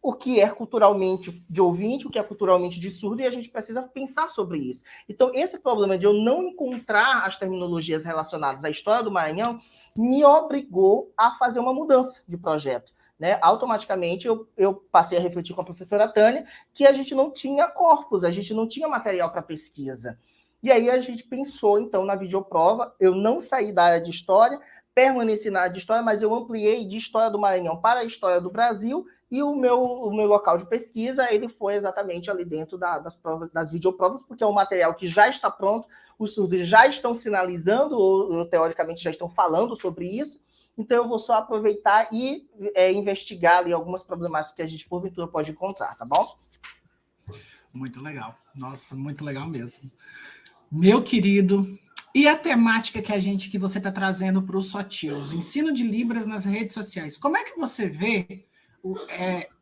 o que é culturalmente de ouvinte, o que é culturalmente de surdo, e a gente precisa pensar sobre isso. Então, esse problema de eu não encontrar as terminologias relacionadas à história do Maranhão me obrigou a fazer uma mudança de projeto. Né? Automaticamente, eu passei a refletir com a professora Tânia que a gente não tinha corpus, a gente não tinha material para pesquisa. E aí a gente pensou, então, na videoprova. Eu não saí da área de história, permaneci na área de história, mas eu ampliei de história do Maranhão para a história do Brasil, e o meu local de pesquisa ele foi exatamente ali dentro das videoprovas, porque é um material que já está pronto, os surdos já estão sinalizando, ou teoricamente já estão falando sobre isso, então eu vou só aproveitar e investigar ali algumas problemáticas que a gente, porventura, pode encontrar, tá bom? Muito legal. Nossa, muito legal mesmo. Meu querido, e a temática que você está trazendo para o Sotios, ensino de Libras nas redes sociais, como é que você vê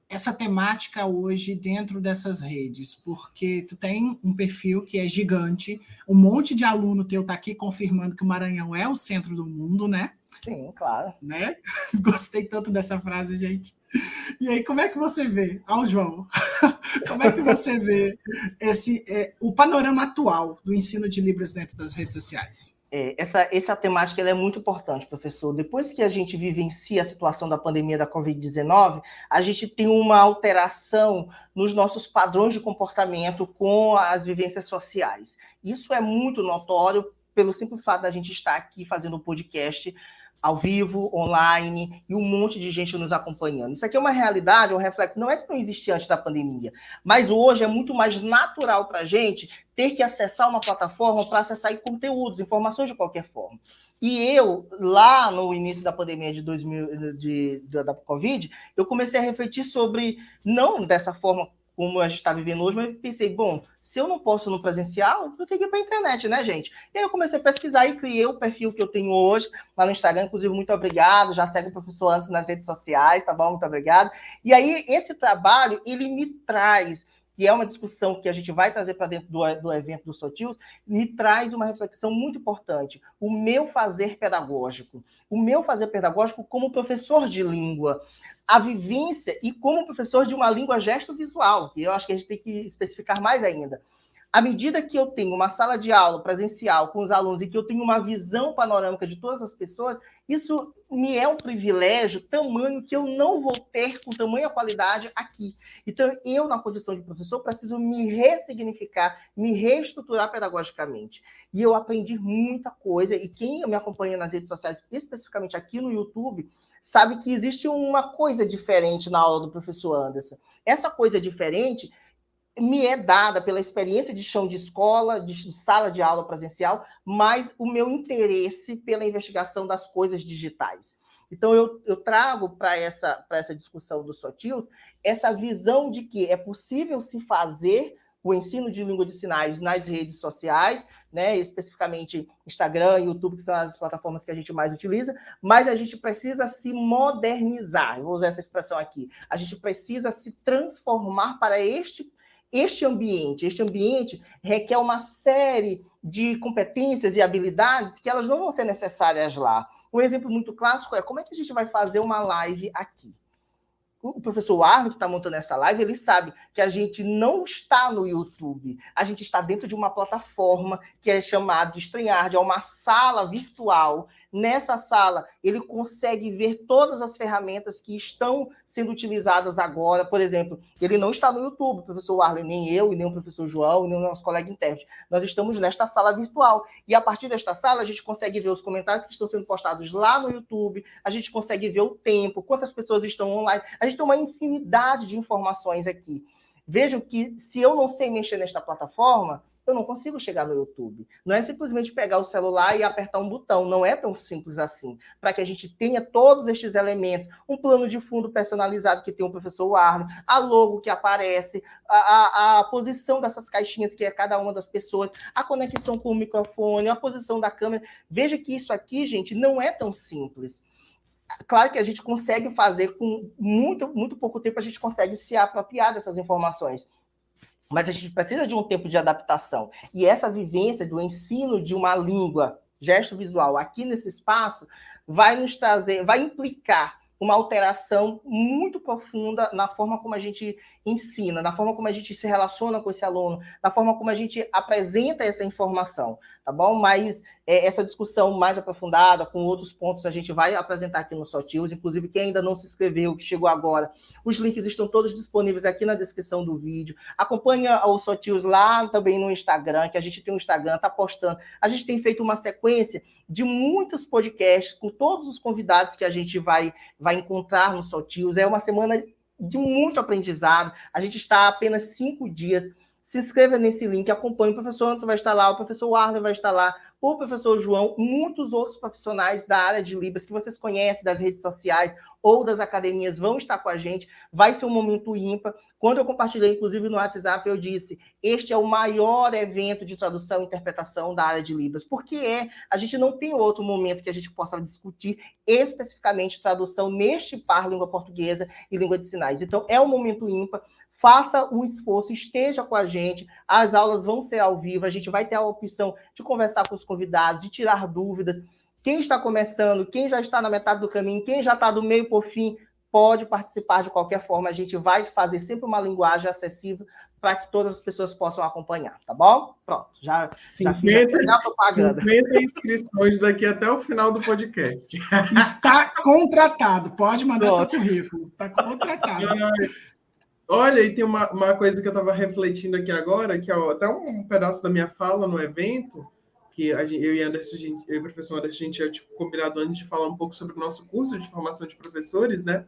essa temática hoje dentro dessas redes? Porque tu tem um perfil que é gigante, um monte de aluno teu está aqui confirmando que o Maranhão é o centro do mundo, né? Sim, claro. Né? Gostei tanto dessa frase, gente. E aí, como é que você vê, João, como é que você vê o panorama atual do ensino de Libras dentro das redes sociais? Essa temática ela é muito importante, professor. Depois que a gente vivencia a situação da pandemia da Covid-19, a gente tem uma alteração nos nossos padrões de comportamento com as vivências sociais. Isso é muito notório pelo simples fato da gente estar aqui fazendo um podcast ao vivo, online, e um monte de gente nos acompanhando. Isso aqui é uma realidade, um reflexo. Não é que não existia antes da pandemia, mas hoje é muito mais natural para a gente ter que acessar uma plataforma para acessar conteúdos, informações de qualquer forma. E eu, lá no início da pandemia da Covid, eu comecei a refletir sobre, não dessa forma como a gente está vivendo hoje, mas pensei, bom, se eu não posso no presencial, eu tenho que ir para a internet, né, gente? E aí eu comecei a pesquisar e criei o perfil que eu tenho hoje lá no Instagram. Inclusive, muito obrigado, já segue o professor Anderson nas redes sociais, tá bom? Muito obrigado. E aí, esse trabalho, ele me traz, que é uma discussão que a gente vai trazer para dentro do evento do Sotios, me traz uma reflexão muito importante. O meu fazer pedagógico. O meu fazer pedagógico como professor de língua. A vivência e como professor de uma língua gesto-visual, que eu acho que a gente tem que especificar mais ainda. À medida que eu tenho uma sala de aula presencial com os alunos e que eu tenho uma visão panorâmica de todas as pessoas, isso me é um privilégio tamanho que eu não vou ter com tamanha qualidade aqui. Então, eu, na condição de professor, preciso me ressignificar, me reestruturar pedagogicamente. E eu aprendi muita coisa, e quem me acompanha nas redes sociais, especificamente aqui no YouTube, sabe que existe uma coisa diferente na aula do professor Anderson. Essa coisa diferente me é dada pela experiência de chão de escola, de sala de aula presencial, mas o meu interesse pela investigação das coisas digitais. Então, eu trago para essa discussão do Sotios essa visão de que é possível se fazer o ensino de língua de sinais nas redes sociais, né, especificamente Instagram, YouTube, que são as plataformas que a gente mais utiliza, mas a gente precisa se modernizar, eu vou usar essa expressão aqui, a gente precisa se transformar para este ambiente. Este ambiente requer uma série de competências e habilidades que elas não vão ser necessárias lá. Um exemplo muito clássico é como é que a gente vai fazer uma live aqui. O professor Arno, que está montando essa live, ele sabe que a gente não está no YouTube, a gente está dentro de uma plataforma que é chamada de StreamYard, é uma sala virtual. Nessa sala, ele consegue ver todas as ferramentas que estão sendo utilizadas agora. Por exemplo, ele não está no YouTube, o professor Arlen, nem eu, e nem o professor João, e nem o nosso colega intérprete. Nós estamos nesta sala virtual. E a partir desta sala, a gente consegue ver os comentários que estão sendo postados lá no YouTube, a gente consegue ver o tempo, quantas pessoas estão online. A gente tem uma infinidade de informações aqui. Vejam que se eu não sei mexer nesta plataforma, eu não consigo chegar no YouTube. Não é simplesmente pegar o celular e apertar um botão. Não é tão simples assim. Para que a gente tenha todos estes elementos, um plano de fundo personalizado que tem o professor Arlen, a logo que aparece, a posição dessas caixinhas que é cada uma das pessoas, a conexão com o microfone, a posição da câmera. Veja que isso aqui, gente, não é tão simples. Claro que a gente consegue fazer com muito pouco tempo, a gente consegue se apropriar dessas informações. Mas a gente precisa de um tempo de adaptação. E essa vivência do ensino de uma língua gesto visual aqui nesse espaço vai nos trazer, vai implicar uma alteração muito profunda na forma como a gente ensina, na forma como a gente se relaciona com esse aluno, na forma como a gente apresenta essa informação, tá bom? Mas essa discussão mais aprofundada, com outros pontos, a gente vai apresentar aqui no Sotios. Inclusive, quem ainda não se inscreveu, que chegou agora, os links estão todos disponíveis aqui na descrição do vídeo. Acompanha o Sotios lá também no Instagram, que a gente tem um Instagram, tá postando. A gente tem feito uma sequência de muitos podcasts com todos os convidados que a gente vai encontrar no Sotios. É uma semana de muito aprendizado. A gente está há apenas 5 dias. Se inscreva nesse link, acompanhe. O professor Anderson vai estar lá, o professor Arlen vai estar lá, o professor João, muitos outros profissionais da área de Libras que vocês conhecem das redes sociais ou das academias vão estar com a gente. Vai ser um momento ímpar. Quando eu compartilhei, inclusive no WhatsApp, eu disse, este é o maior evento de tradução e interpretação da área de Libras, porque a gente não tem outro momento que a gente possa discutir especificamente tradução neste par língua portuguesa e língua de sinais. Então, é um momento ímpar. Faça o esforço, esteja com a gente, as aulas vão ser ao vivo, a gente vai ter a opção de conversar com os convidados, de tirar dúvidas. Quem está começando, quem já está na metade do caminho, quem já está do meio por fim, pode participar de qualquer forma. A gente vai fazer sempre uma linguagem acessível para que todas as pessoas possam acompanhar, tá bom? Pronto, já 50 inscrições daqui até o final do podcast. Está contratado, pode mandar seu currículo, está contratado. Olha, e tem uma coisa que eu estava refletindo aqui agora, que é até um pedaço da minha fala no evento, que eu e o professor Anderson, a gente tinha combinado antes de falar um pouco sobre o nosso curso de formação de professores, né?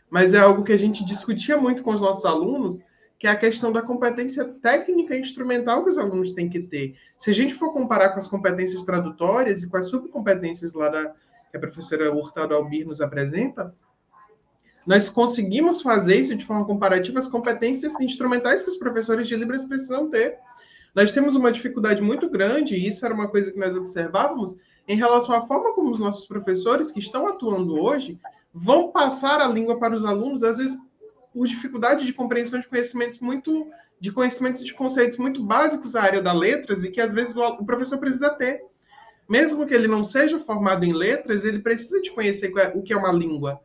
Mas é algo que a gente discutia muito com os nossos alunos, que é a questão da competência técnica e instrumental que os alunos têm que ter. Se a gente for comparar com as competências tradutórias e com as subcompetências lá que a professora Hurtado Albir nos apresenta, nós conseguimos fazer isso de forma comparativa as competências instrumentais que os professores de Libras precisam ter. Nós temos uma dificuldade muito grande, e isso era uma coisa que nós observávamos, em relação à forma como os nossos professores que estão atuando hoje vão passar a língua para os alunos, às vezes por dificuldade de compreensão de conhecimentos e de conceitos muito básicos da área da letras e que às vezes o professor precisa ter. Mesmo que ele não seja formado em letras, ele precisa de conhecer o que é uma língua.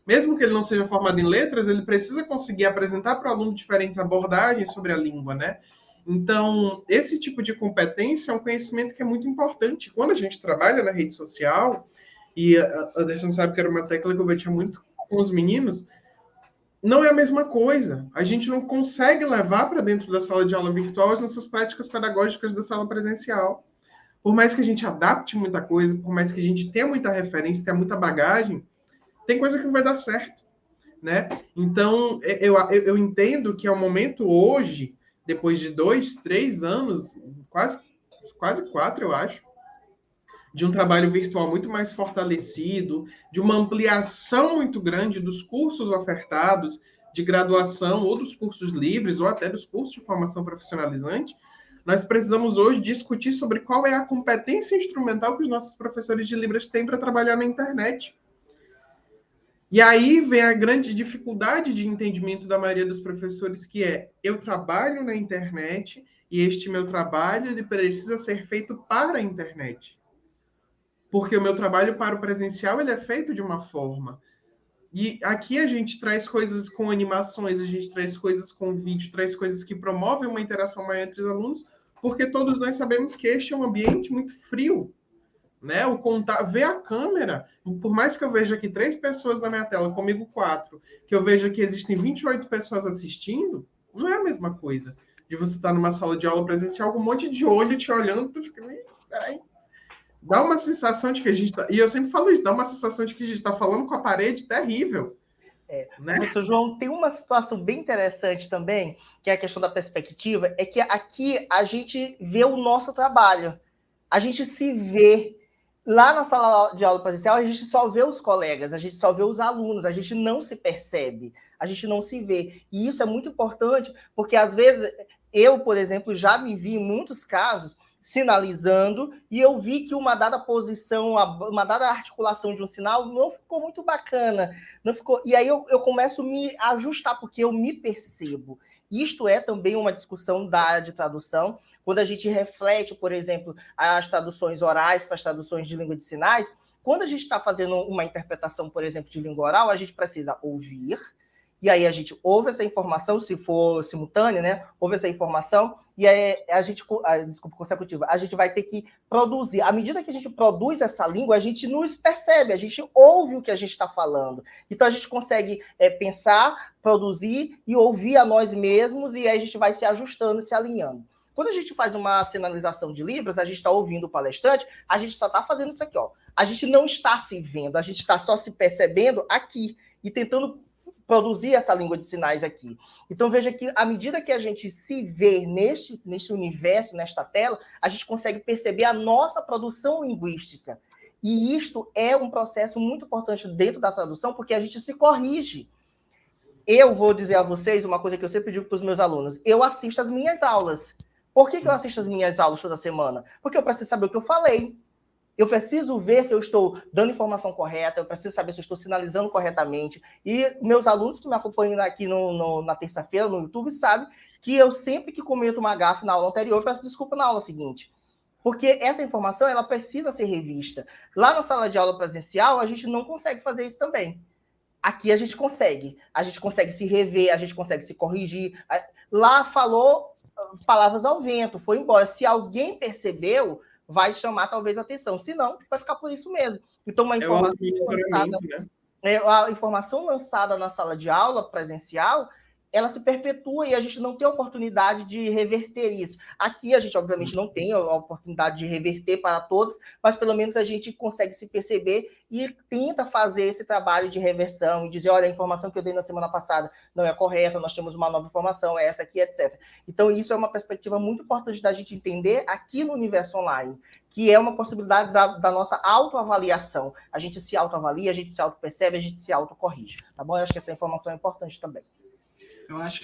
Mesmo que ele não seja formado em letras, ele precisa conseguir apresentar para o aluno diferentes abordagens sobre a língua, né? Então, esse tipo de competência é um conhecimento que é muito importante. Quando a gente trabalha na rede social, e a Anderson sabe que era uma tecla que eu batia muito com os meninos, não é a mesma coisa. A gente não consegue levar para dentro da sala de aula virtual as nossas práticas pedagógicas da sala presencial. Por mais que a gente adapte muita coisa, por mais que a gente tenha muita referência, tenha muita bagagem, tem coisa que não vai dar certo, né? Então, eu entendo que é o momento hoje, depois de 2, 3 anos, quase 4, eu acho, de um trabalho virtual muito mais fortalecido, de uma ampliação muito grande dos cursos ofertados de graduação ou dos cursos livres ou até dos cursos de formação profissionalizante, nós precisamos hoje discutir sobre qual é a competência instrumental que os nossos professores de Libras têm para trabalhar na internet. E aí vem a grande dificuldade de entendimento da maioria dos professores, que é, eu trabalho na internet e este meu trabalho ele precisa ser feito para a internet. Porque o meu trabalho para o presencial ele é feito de uma forma. E aqui a gente traz coisas com animações, a gente traz coisas com vídeo, traz coisas que promovem uma interação maior entre os alunos, porque todos nós sabemos que este é um ambiente muito frio. Né? Ver a câmera, por mais que eu veja aqui 3 pessoas na minha tela, comigo 4, que eu veja que existem 28 pessoas assistindo, não é a mesma coisa de você estar numa sala de aula presencial com um monte de olho te olhando, tu fica, peraí. Dá uma sensação de que a gente está... E eu sempre falo isso, dá uma sensação de que a gente está falando com a parede terrível. Né? Professor João, tem uma situação bem interessante também, que é a questão da perspectiva, é que aqui a gente vê o nosso trabalho, a gente se vê. Lá na sala de aula presencial, a gente só vê os colegas, a gente só vê os alunos, a gente não se percebe, a gente não se vê. E isso é muito importante, porque às vezes eu, por exemplo, já me vi em muitos casos sinalizando e eu vi que uma dada posição, uma dada articulação de um sinal não ficou muito bacana. Não ficou. E aí eu começo a me ajustar, porque eu me percebo. Isto é também uma discussão da área de tradução. Quando a gente reflete, por exemplo, as traduções orais para as traduções de língua de sinais, Quando a gente está fazendo uma interpretação, por exemplo, de língua oral, a gente precisa ouvir, e aí a gente ouve essa informação, se for simultânea, né? Ouve essa informação, e aí consecutiva, a gente vai ter que produzir. À medida que a gente produz essa língua, a gente nos percebe, a gente ouve o que a gente está falando. Então a gente consegue pensar, produzir e ouvir a nós mesmos, e aí a gente vai se ajustando, se alinhando. Quando a gente faz uma sinalização de Libras, a gente está ouvindo o palestrante, a gente só está fazendo isso aqui, ó. A gente não está se vendo, a gente está só se percebendo aqui e tentando produzir essa língua de sinais aqui. Então, veja que, à medida que a gente se vê neste universo, nesta tela, a gente consegue perceber a nossa produção linguística. E isto é um processo muito importante dentro da tradução, porque a gente se corrige. Eu vou dizer a vocês uma coisa que eu sempre digo para os meus alunos. Eu assisto as minhas aulas. Por que eu assisto as minhas aulas toda semana? Porque eu preciso saber o que eu falei. Eu preciso ver se eu estou dando informação correta, eu preciso saber se eu estou sinalizando corretamente. E meus alunos que me acompanham aqui na terça-feira no YouTube sabem que eu sempre que cometo uma gafe na aula anterior, eu peço desculpa na aula seguinte. Porque essa informação ela precisa ser revista. Lá na sala de aula presencial, a gente não consegue fazer isso também. Aqui a gente consegue se rever, a gente consegue se corrigir. Lá falou palavras ao vento, foi embora. Se alguém percebeu, vai chamar talvez a atenção. Se não, vai ficar por isso mesmo. Então, uma informação lançada na sala de aula presencial, ela se perpetua e a gente não tem oportunidade de reverter isso. Aqui a gente, obviamente, não tem a oportunidade de reverter para todos, mas pelo menos a gente consegue se perceber e tenta fazer esse trabalho de reversão e dizer, olha, a informação que eu dei na semana passada não é correta, nós temos uma nova informação, é essa aqui, etc. Então, isso é uma perspectiva muito importante da gente entender aqui no universo online, que é uma possibilidade da nossa autoavaliação. A gente se autoavalia, a gente se autopercebe, a gente se autocorrige. Tá bom? Eu acho que essa informação é importante também. Eu acho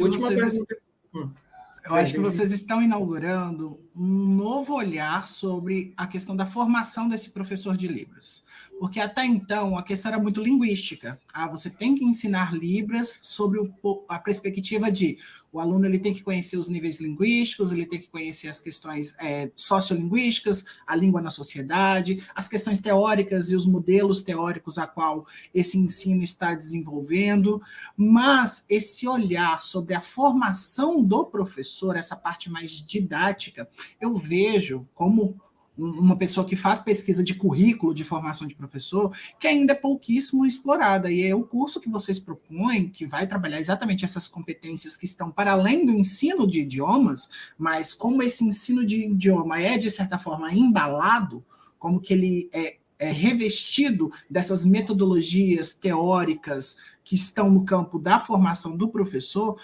que vocês estão inaugurando um novo olhar sobre a questão da formação desse professor de Libras. Porque até então a questão era muito linguística. Você tem que ensinar Libras sobre a perspectiva de o aluno ele tem que conhecer os níveis linguísticos, ele tem que conhecer as questões sociolinguísticas, a língua na sociedade, as questões teóricas e os modelos teóricos a qual esse ensino está desenvolvendo, mas esse olhar sobre a formação do professor, essa parte mais didática, eu vejo como uma pessoa que faz pesquisa de currículo de formação de professor, que ainda é pouquíssimo explorada, e é o curso que vocês propõem, que vai trabalhar exatamente essas competências que estão para além do ensino de idiomas, mas como esse ensino de idioma é, de certa forma, embalado, como que ele é revestido dessas metodologias teóricas que estão no campo da formação do professor,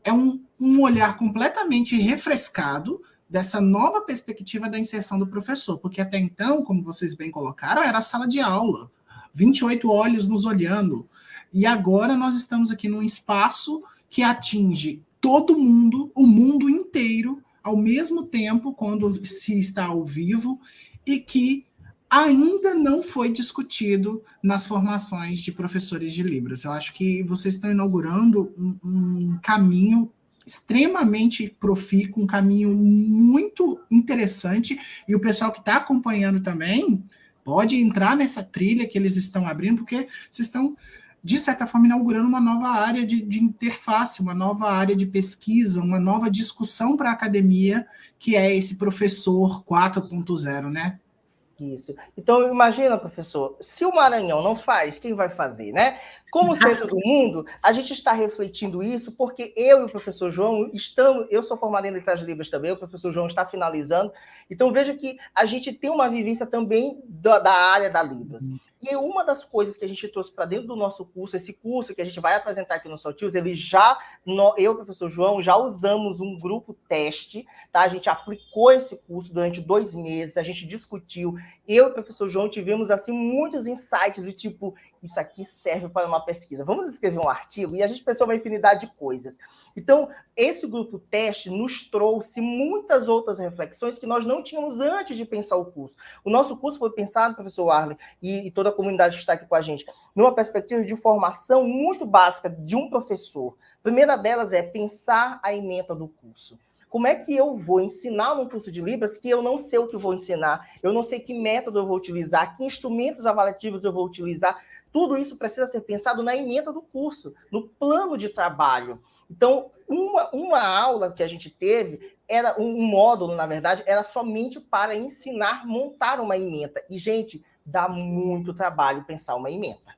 é um olhar completamente refrescado dessa nova perspectiva da inserção do professor, porque até então, como vocês bem colocaram, era a sala de aula, 28 olhos nos olhando, e agora nós estamos aqui num espaço que atinge todo mundo, o mundo inteiro, ao mesmo tempo, quando se está ao vivo, e que ainda não foi discutido nas formações de professores de Libras. Eu acho que vocês estão inaugurando um caminho extremamente profícuo, um caminho muito interessante, e o pessoal que está acompanhando também pode entrar nessa trilha que eles estão abrindo, porque vocês estão, de certa forma, inaugurando uma nova área de interface, uma nova área de pesquisa, uma nova discussão para a academia, que é esse professor 4.0, né? Isso. Então, imagina, professor, se o Maranhão não faz, quem vai fazer, né? Como centro do mundo, a gente está refletindo isso porque eu e o professor João eu sou formado em Letras Libras também, o professor João está finalizando, então veja que a gente tem uma vivência também da área da Libras. E uma das coisas que a gente trouxe para dentro do nosso curso, esse curso que a gente vai apresentar aqui no Saltios, eu e o professor João já usamos um grupo teste, tá? A gente aplicou esse curso durante 2 meses, a gente discutiu, eu e o professor João tivemos assim muitos insights do tipo, isso aqui serve para uma pesquisa, vamos escrever um artigo, e a gente pensou uma infinidade de coisas. Então, esse grupo teste nos trouxe muitas outras reflexões que nós não tínhamos antes de pensar o curso. O nosso curso foi pensado, professor Arlen, e toda a comunidade que está aqui com a gente, numa perspectiva de formação muito básica de um professor. A primeira delas é pensar a ementa do curso. Como é que eu vou ensinar num curso de Libras que eu não sei o que vou ensinar, eu não sei que método eu vou utilizar, que instrumentos avaliativos eu vou utilizar? Tudo isso precisa ser pensado na ementa do curso, no plano de trabalho. Então, uma aula que a gente teve, era um módulo, na verdade, era somente para ensinar a montar uma ementa. E, gente, dá muito trabalho pensar uma ementa.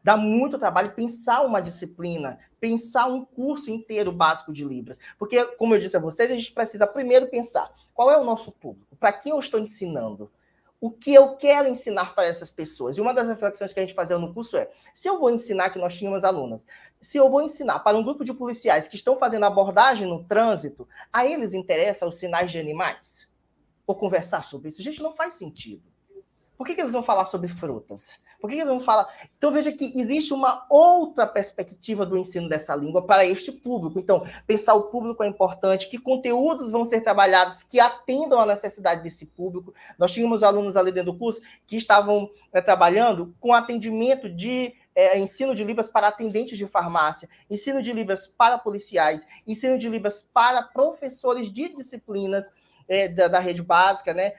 Dá muito trabalho pensar uma disciplina, pensar um curso inteiro básico de Libras. Porque, como eu disse a vocês, a gente precisa primeiro pensar qual é o nosso público, para quem eu estou ensinando, o que eu quero ensinar para essas pessoas. E uma das reflexões que a gente fazia no curso é, se eu vou ensinar, que nós tínhamos alunas, se eu vou ensinar para um grupo de policiais que estão fazendo abordagem no trânsito, a eles interessam os sinais de animais? Ou conversar sobre isso? Gente, não faz sentido. Por que eles vão falar sobre frutas? Por que eles vão falar? Então, veja que existe uma outra perspectiva do ensino dessa língua para este público. Então, pensar o público é importante, que conteúdos vão ser trabalhados que atendam à necessidade desse público. Nós tínhamos alunos ali dentro do curso que estavam trabalhando com atendimento de ensino de Libras para atendentes de farmácia, ensino de Libras para policiais, ensino de Libras para professores de disciplinas da rede básica, né?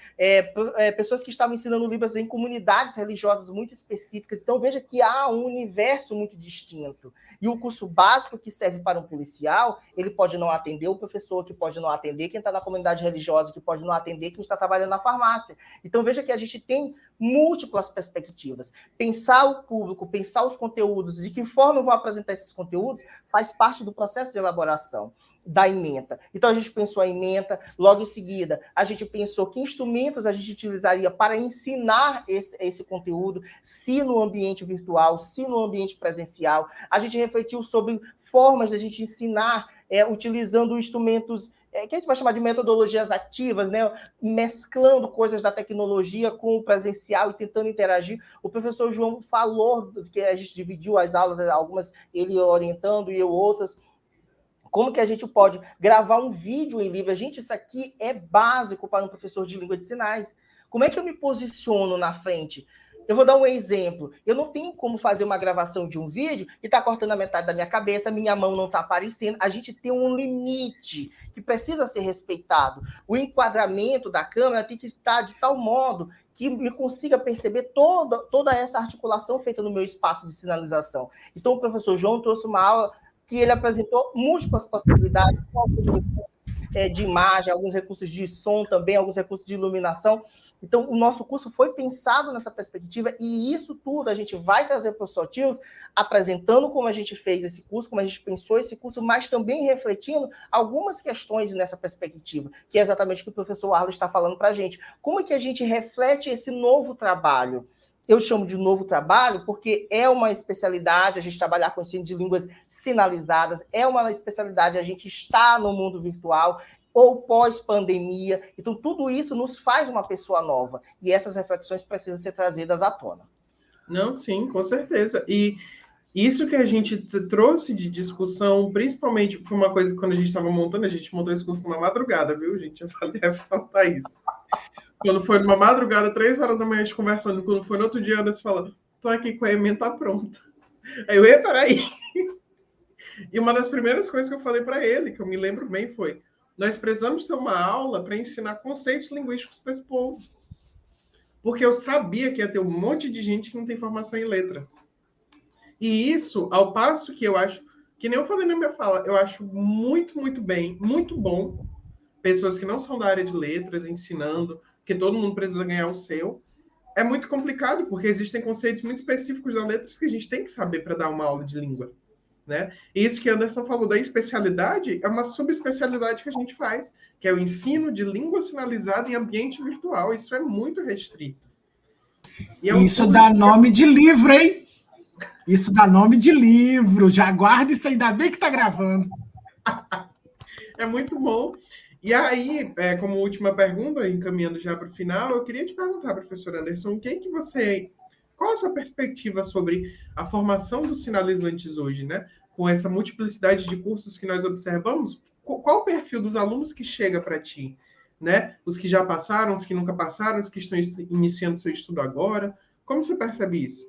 Pessoas que estavam ensinando Libras em comunidades religiosas muito específicas. Então, veja que há um universo muito distinto. E o curso básico que serve para um policial, ele pode não atender o professor, que pode não atender quem está na comunidade religiosa, que pode não atender quem está trabalhando na farmácia. Então, veja que a gente tem múltiplas perspectivas. Pensar o público, pensar os conteúdos, de que forma eu vou apresentar esses conteúdos, faz parte do processo de elaboração da ementa. Então, a gente pensou a ementa, logo em seguida, a gente pensou que instrumentos a gente utilizaria para ensinar esse conteúdo, se no ambiente virtual, se no ambiente presencial. A gente refletiu sobre formas de a gente ensinar utilizando instrumentos que a gente vai chamar de metodologias ativas, né? Mesclando coisas da tecnologia com o presencial e tentando interagir. O professor João falou que a gente dividiu as aulas, algumas ele orientando e eu outras. Como que a gente pode gravar um vídeo em Libras? Gente, isso aqui é básico para um professor de língua de sinais. Como é que eu me posiciono na frente? Eu vou dar um exemplo. Eu não tenho como fazer uma gravação de um vídeo e tá cortando a metade da minha cabeça, minha mão não está aparecendo. A gente tem um limite que precisa ser respeitado. O enquadramento da câmera tem que estar de tal modo que me consiga perceber toda essa articulação feita no meu espaço de sinalização. Então, o professor João trouxe uma aula que ele apresentou múltiplas possibilidades, alguns recursos de imagem, alguns recursos de som também, alguns recursos de iluminação. Então, o nosso curso foi pensado nessa perspectiva e isso tudo a gente vai trazer para os Sotios, apresentando como a gente fez esse curso, como a gente pensou esse curso, mas também refletindo algumas questões nessa perspectiva, que é exatamente o que o professor Arlen está falando para a gente. Como é que a gente reflete esse novo trabalho? Eu chamo de novo trabalho porque é uma especialidade a gente trabalhar com ensino de línguas sinalizadas, é uma especialidade a gente estar no mundo virtual ou pós-pandemia. Então, tudo isso nos faz uma pessoa nova. E essas reflexões precisam ser trazidas à tona. Não, sim, com certeza. E isso que a gente trouxe de discussão, principalmente, foi uma coisa que quando a gente estava montando, a gente montou esse curso numa madrugada, viu, gente? Eu falei, ressaltar isso. Quando foi numa madrugada, 3 horas da manhã, a gente conversando, quando foi no outro dia, a Ana falou, tô aqui com a ementa pronta. Aí eu, peraí. E uma das primeiras coisas que eu falei para ele, que eu me lembro bem, foi, nós precisamos ter uma aula para ensinar conceitos linguísticos para esse povo. Porque eu sabia que ia ter um monte de gente que não tem formação em letras. E isso, ao passo que eu acho, que nem eu falei na minha fala, eu acho muito, muito bem, muito bom, pessoas que não são da área de letras ensinando, porque todo mundo precisa ganhar o seu. É muito complicado, porque existem conceitos muito específicos das letras que a gente tem que saber para dar uma aula de língua, né? E isso que Anderson falou da especialidade é uma subespecialidade que a gente faz, que é o ensino de língua sinalizada em ambiente virtual. Isso é muito restrito. Isso dá nome de livro, hein? Isso dá nome de livro. Já guarda isso, ainda bem que está gravando. É muito bom. E aí, como última pergunta, encaminhando já para o final, eu queria te perguntar, professor Anderson, qual a sua perspectiva sobre a formação dos sinalizantes hoje, né? Com essa multiplicidade de cursos que nós observamos, qual o perfil dos alunos que chega para ti, né? Os que já passaram, os que nunca passaram, os que estão iniciando seu estudo agora, como você percebe isso?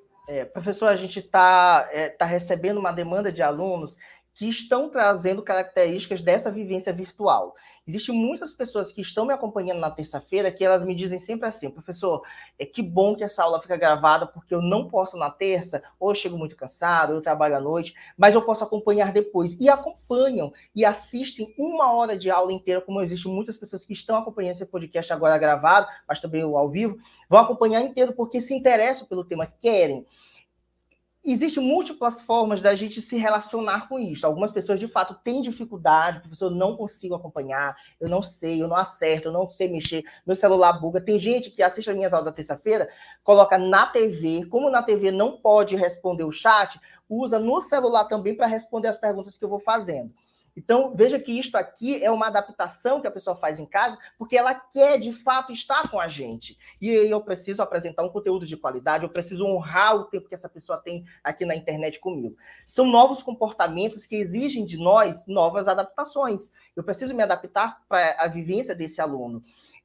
Professor, a gente está recebendo uma demanda de alunos que estão trazendo características dessa vivência virtual. Existem muitas pessoas que estão me acompanhando na terça-feira que elas me dizem sempre assim: professor, que bom que essa aula fica gravada, porque eu não posso na terça, ou eu chego muito cansado, ou eu trabalho à noite, mas eu posso acompanhar depois. E acompanham e assistem 1 hora de aula inteira, como existem muitas pessoas que estão acompanhando esse podcast agora gravado, mas também o ao vivo, vão acompanhar inteiro porque se interessam pelo tema, querem. Existem múltiplas formas da gente se relacionar com isso. Algumas pessoas, de fato, têm dificuldade, professor, eu não consigo acompanhar, eu não sei, eu não acerto, eu não sei mexer, meu celular buga. Tem gente que assiste as minhas aulas da terça-feira, coloca na TV, como na TV não pode responder o chat, usa no celular também para responder as perguntas que eu vou fazendo. Então, veja que isto aqui é uma adaptação que a pessoa faz em casa, porque ela quer, de fato, estar com a gente. E eu preciso apresentar um conteúdo de qualidade, eu preciso honrar o tempo que essa pessoa tem aqui na internet comigo. São novos comportamentos que exigem de nós novas adaptações. Eu preciso me adaptar para a vivência desse aluno.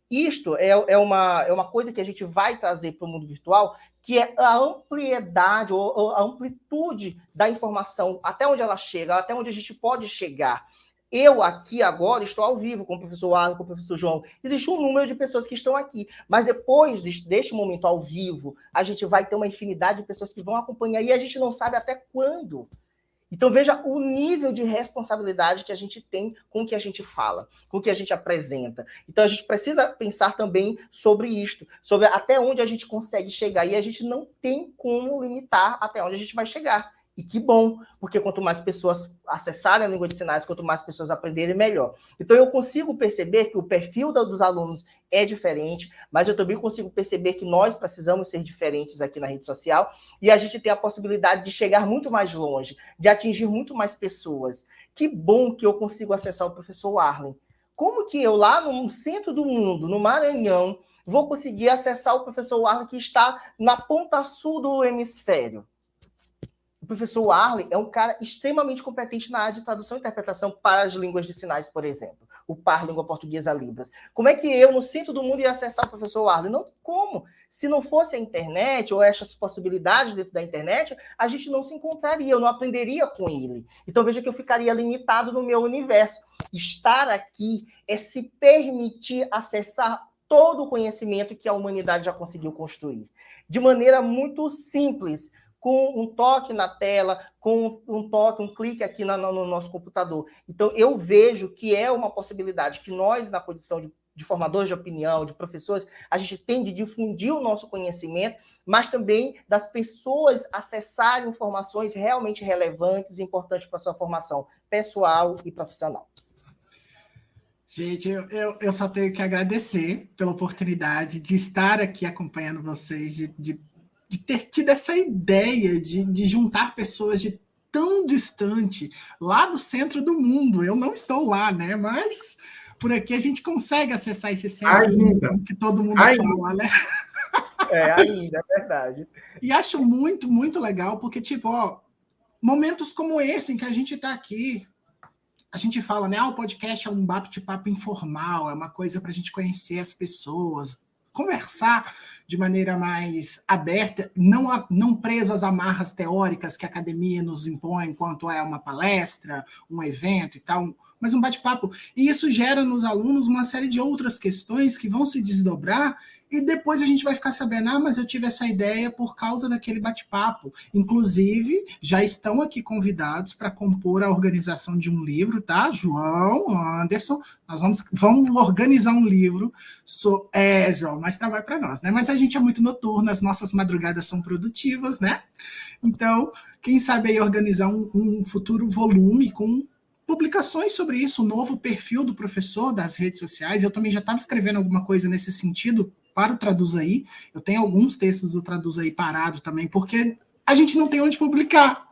Isto é uma coisa que a gente vai trazer para o mundo virtual, que é a ampliedade ou a amplitude da informação, até onde ela chega, até onde a gente pode chegar. Eu aqui agora estou ao vivo com o professor Arlen, com o professor João. Existe um número de pessoas que estão aqui, mas depois deste momento ao vivo, a gente vai ter uma infinidade de pessoas que vão acompanhar e a gente não sabe até quando. Então, veja o nível de responsabilidade que a gente tem com o que a gente fala, com o que a gente apresenta. Então, a gente precisa pensar também sobre isto, sobre até onde a gente consegue chegar. E a gente não tem como limitar até onde a gente vai chegar. E que bom, porque quanto mais pessoas acessarem a língua de sinais, quanto mais pessoas aprenderem, melhor. Então, eu consigo perceber que o perfil dos alunos é diferente, mas eu também consigo perceber que nós precisamos ser diferentes aqui na rede social e a gente tem a possibilidade de chegar muito mais longe, de atingir muito mais pessoas. Que bom que eu consigo acessar o professor Arlen. Como que eu, lá no centro do mundo, no Maranhão, vou conseguir acessar o professor Arlen que está na ponta sul do hemisfério? O professor Arlen é um cara extremamente competente na área de tradução e interpretação para as línguas de sinais, por exemplo. O par língua portuguesa Libras. Como é que eu, no centro do mundo, ia acessar o professor Arlen? Não tem como. Se não fosse a internet ou essas possibilidades dentro da internet, a gente não se encontraria, eu não aprenderia com ele. Então, veja que eu ficaria limitado no meu universo. Estar aqui é se permitir acessar todo o conhecimento que a humanidade já conseguiu construir. De maneira muito simples, com um toque na tela, com um toque, um clique aqui no nosso computador. Então, eu vejo que é uma possibilidade que nós, na condição de formadores de opinião, de professores, a gente tem de difundir o nosso conhecimento, mas também das pessoas acessarem informações realmente relevantes e importantes para a sua formação pessoal e profissional. Gente, eu só tenho que agradecer pela oportunidade de estar aqui acompanhando vocês, de ter tido essa ideia de juntar pessoas de tão distante, lá do centro do mundo. Eu não estou lá, né? Mas por aqui a gente consegue acessar esse centro que todo mundo fala, né? Ainda, é verdade. E acho muito, muito legal, porque, tipo, momentos como esse, em que a gente está aqui, a gente fala, né? O podcast é um bate-papo informal, é uma coisa para a gente conhecer as pessoas, conversar de maneira mais aberta, não preso às amarras teóricas que a academia nos impõe, enquanto é uma palestra, um evento e tal, mas um bate-papo. E isso gera nos alunos uma série de outras questões que vão se desdobrar e depois a gente vai ficar sabendo, mas eu tive essa ideia por causa daquele bate-papo. Inclusive, já estão aqui convidados para compor a organização de um livro, tá? João, Anderson, nós vamos organizar um livro. João, mais trabalho para nós, né? Mas a gente é muito noturno, as nossas madrugadas são produtivas, né? Então, quem sabe aí organizar um futuro volume com publicações sobre isso, um novo perfil do professor das redes sociais. Eu também já estava escrevendo alguma coisa nesse sentido para o Traduzaí. Eu tenho alguns textos do Traduzaí parado também, porque a gente não tem onde publicar.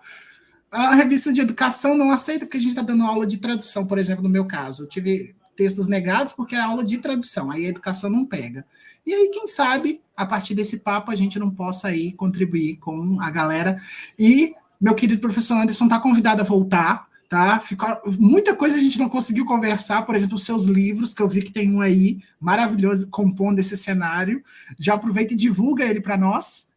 A revista de educação não aceita, porque a gente está dando aula de tradução, por exemplo, no meu caso. Eu tive textos negados porque é aula de tradução, aí a educação não pega. E aí, quem sabe, a partir desse papo, a gente não possa aí contribuir com a galera. E meu querido professor Anderson está convidado a voltar, tá? Muita coisa a gente não conseguiu conversar, por exemplo, os seus livros, que eu vi que tem um aí maravilhoso compondo esse cenário. Já aproveita e divulga ele para nós.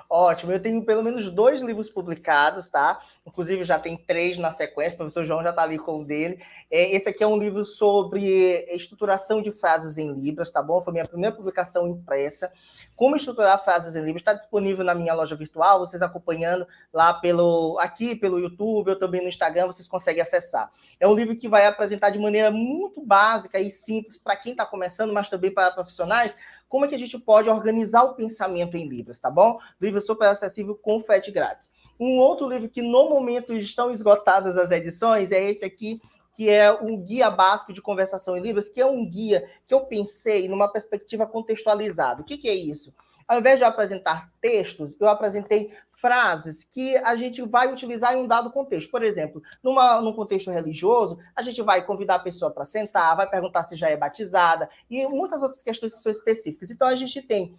Ótimo, eu tenho pelo menos 2 livros publicados, tá? Inclusive já tem 3 na sequência, o professor João já está ali com o dele. Esse aqui é um livro sobre estruturação de frases em Libras, tá bom? Foi minha primeira publicação impressa. Como estruturar frases em Libras, está disponível na minha loja virtual, vocês acompanhando lá pelo YouTube, ou também no Instagram, vocês conseguem acessar. É um livro que vai apresentar de maneira muito básica e simples para quem está começando, mas também para profissionais, como é que a gente pode organizar o pensamento em Libras, tá bom? Livro super acessível com frete grátis. Um outro livro que no momento estão esgotadas as edições é esse aqui, que é um guia básico de conversação em Libras, que é um guia que eu pensei numa perspectiva contextualizada. O que é isso? Ao invés de eu apresentar textos, eu apresentei frases que a gente vai utilizar em um dado contexto. Por exemplo, num contexto religioso, a gente vai convidar a pessoa para sentar, vai perguntar se já é batizada, e muitas outras questões que são específicas. Então, a gente tem,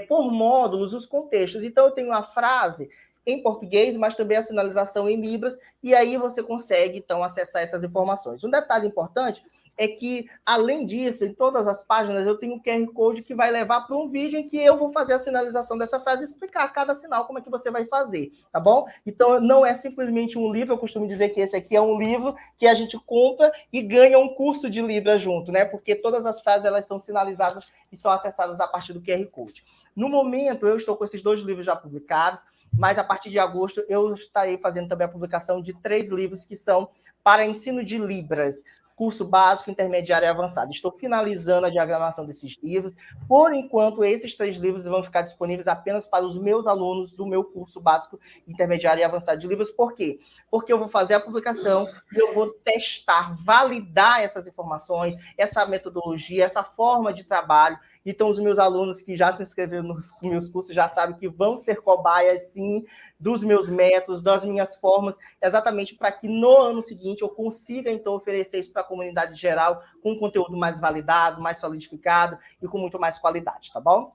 por módulos, os contextos. Então, eu tenho uma frase em português, mas também a sinalização em Libras, e aí você consegue, então, acessar essas informações. Um detalhe importante é que, além disso, em todas as páginas, eu tenho um QR Code que vai levar para um vídeo em que eu vou fazer a sinalização dessa frase e explicar cada sinal como é que você vai fazer, tá bom? Então, não é simplesmente um livro, eu costumo dizer que esse aqui é um livro que a gente compra e ganha um curso de Libras junto, né? Porque todas as frases, elas são sinalizadas e são acessadas a partir do QR Code. No momento, eu estou com esses 2 livros já publicados, mas a partir de agosto eu estarei fazendo também a publicação de 3 livros que são para ensino de Libras, curso básico, intermediário e avançado. Estou finalizando a diagramação desses livros. Por enquanto, esses 3 livros vão ficar disponíveis apenas para os meus alunos do meu curso básico, intermediário e avançado de Libras. Por quê? Porque eu vou fazer a publicação e eu vou testar, validar essas informações, essa metodologia, essa forma de trabalho. Então, os meus alunos que já se inscreveram nos meus cursos já sabem que vão ser cobaias, sim, dos meus métodos, das minhas formas, exatamente para que no ano seguinte eu consiga, então, oferecer isso para a comunidade geral com um conteúdo mais validado, mais solidificado e com muito mais qualidade, tá bom?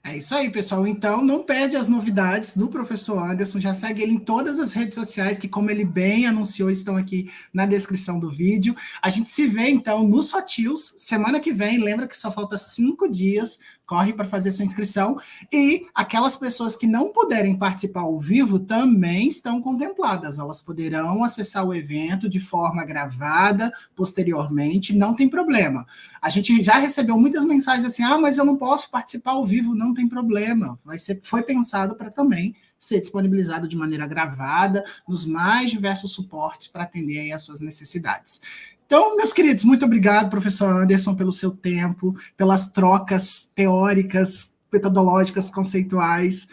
É isso aí, pessoal. Então, não perde as novidades do professor Anderson. Já segue ele em todas as redes sociais, que, como ele bem anunciou, estão aqui na descrição do vídeo. A gente se vê, então, no Sotios, semana que vem. Lembra que só falta 5 dias. Corre para fazer sua inscrição. E aquelas pessoas que não puderem participar ao vivo também estão contempladas. Elas poderão acessar o evento de forma gravada posteriormente, não tem problema. A gente já recebeu muitas mensagens assim, mas eu não posso participar ao vivo, não tem problema. Foi pensado para também ser disponibilizado de maneira gravada nos mais diversos suportes para atender aí às suas necessidades. Então, meus queridos, muito obrigado, professor Anderson, pelo seu tempo, pelas trocas teóricas, metodológicas, conceituais,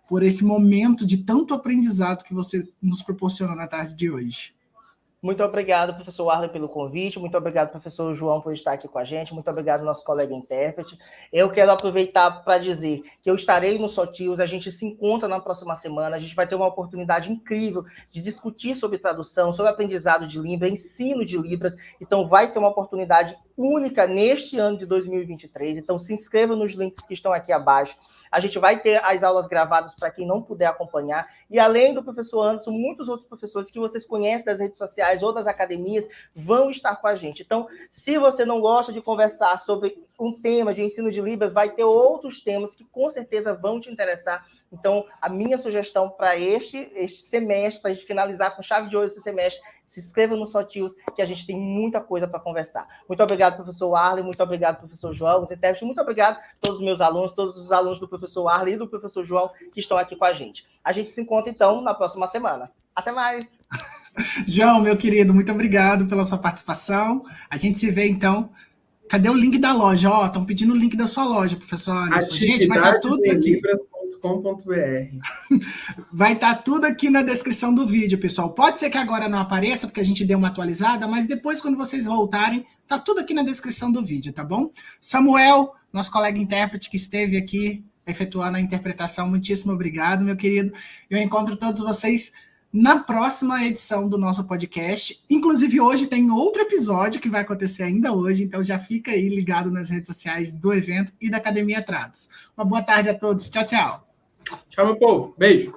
por esse momento de tanto aprendizado que você nos proporcionou na tarde de hoje. Muito obrigado, professor Arlen, pelo convite. Muito obrigado, professor João, por estar aqui com a gente. Muito obrigado, nosso colega intérprete. Eu quero aproveitar para dizer que eu estarei no Sotios, a gente se encontra na próxima semana, a gente vai ter uma oportunidade incrível de discutir sobre tradução, sobre aprendizado de Libras, ensino de Libras. Então, vai ser uma oportunidade única neste ano de 2023. Então, se inscreva nos links que estão aqui abaixo. A gente vai ter as aulas gravadas para quem não puder acompanhar. E além do professor Anderson, muitos outros professores que vocês conhecem das redes sociais ou das academias vão estar com a gente. Então, se você não gosta de conversar sobre um tema de ensino de Libras, vai ter outros temas que com certeza vão te interessar. Então, a minha sugestão para este semestre, para a gente finalizar com chave de ouro esse semestre, se inscreva no Sotios, que a gente tem muita coisa para conversar. Muito obrigado, professor Arlen, muito obrigado, professor João, os intérpretes, muito obrigado a todos os meus alunos, todos os alunos do professor Arlen e do professor João que estão aqui com a gente. A gente se encontra, então, na próxima semana. Até mais! João, meu querido, muito obrigado pela sua participação. A gente se vê, então. Cadê o link da loja? Estão pedindo o link da sua loja, professor Anderson. Gente, vai estar tudo aqui. Vai estar tudo aqui na descrição do vídeo, pessoal. Pode ser que agora não apareça, porque a gente deu uma atualizada, mas depois, quando vocês voltarem, tá tudo aqui na descrição do vídeo, tá bom? Samuel, nosso colega intérprete que esteve aqui efetuando a interpretação, muitíssimo obrigado, meu querido. Eu encontro todos vocês na próxima edição do nosso podcast. Inclusive, hoje tem outro episódio que vai acontecer ainda hoje, então já fica aí ligado nas redes sociais do evento e da Academia Trados. Uma boa tarde a todos. Tchau, tchau. Tchau, meu povo. Beijo.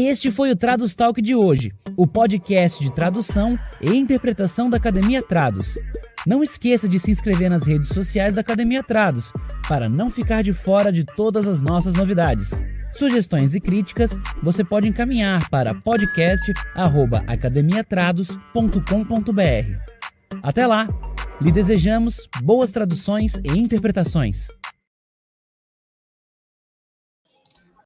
Este foi o Tradus Talk de hoje, o podcast de tradução e interpretação da Academia Tradus. Não esqueça de se inscrever nas redes sociais da Academia Tradus, para não ficar de fora de todas as nossas novidades. Sugestões e críticas você pode encaminhar para podcast@academiatrados.com.br. Até lá, lhe desejamos boas traduções e interpretações.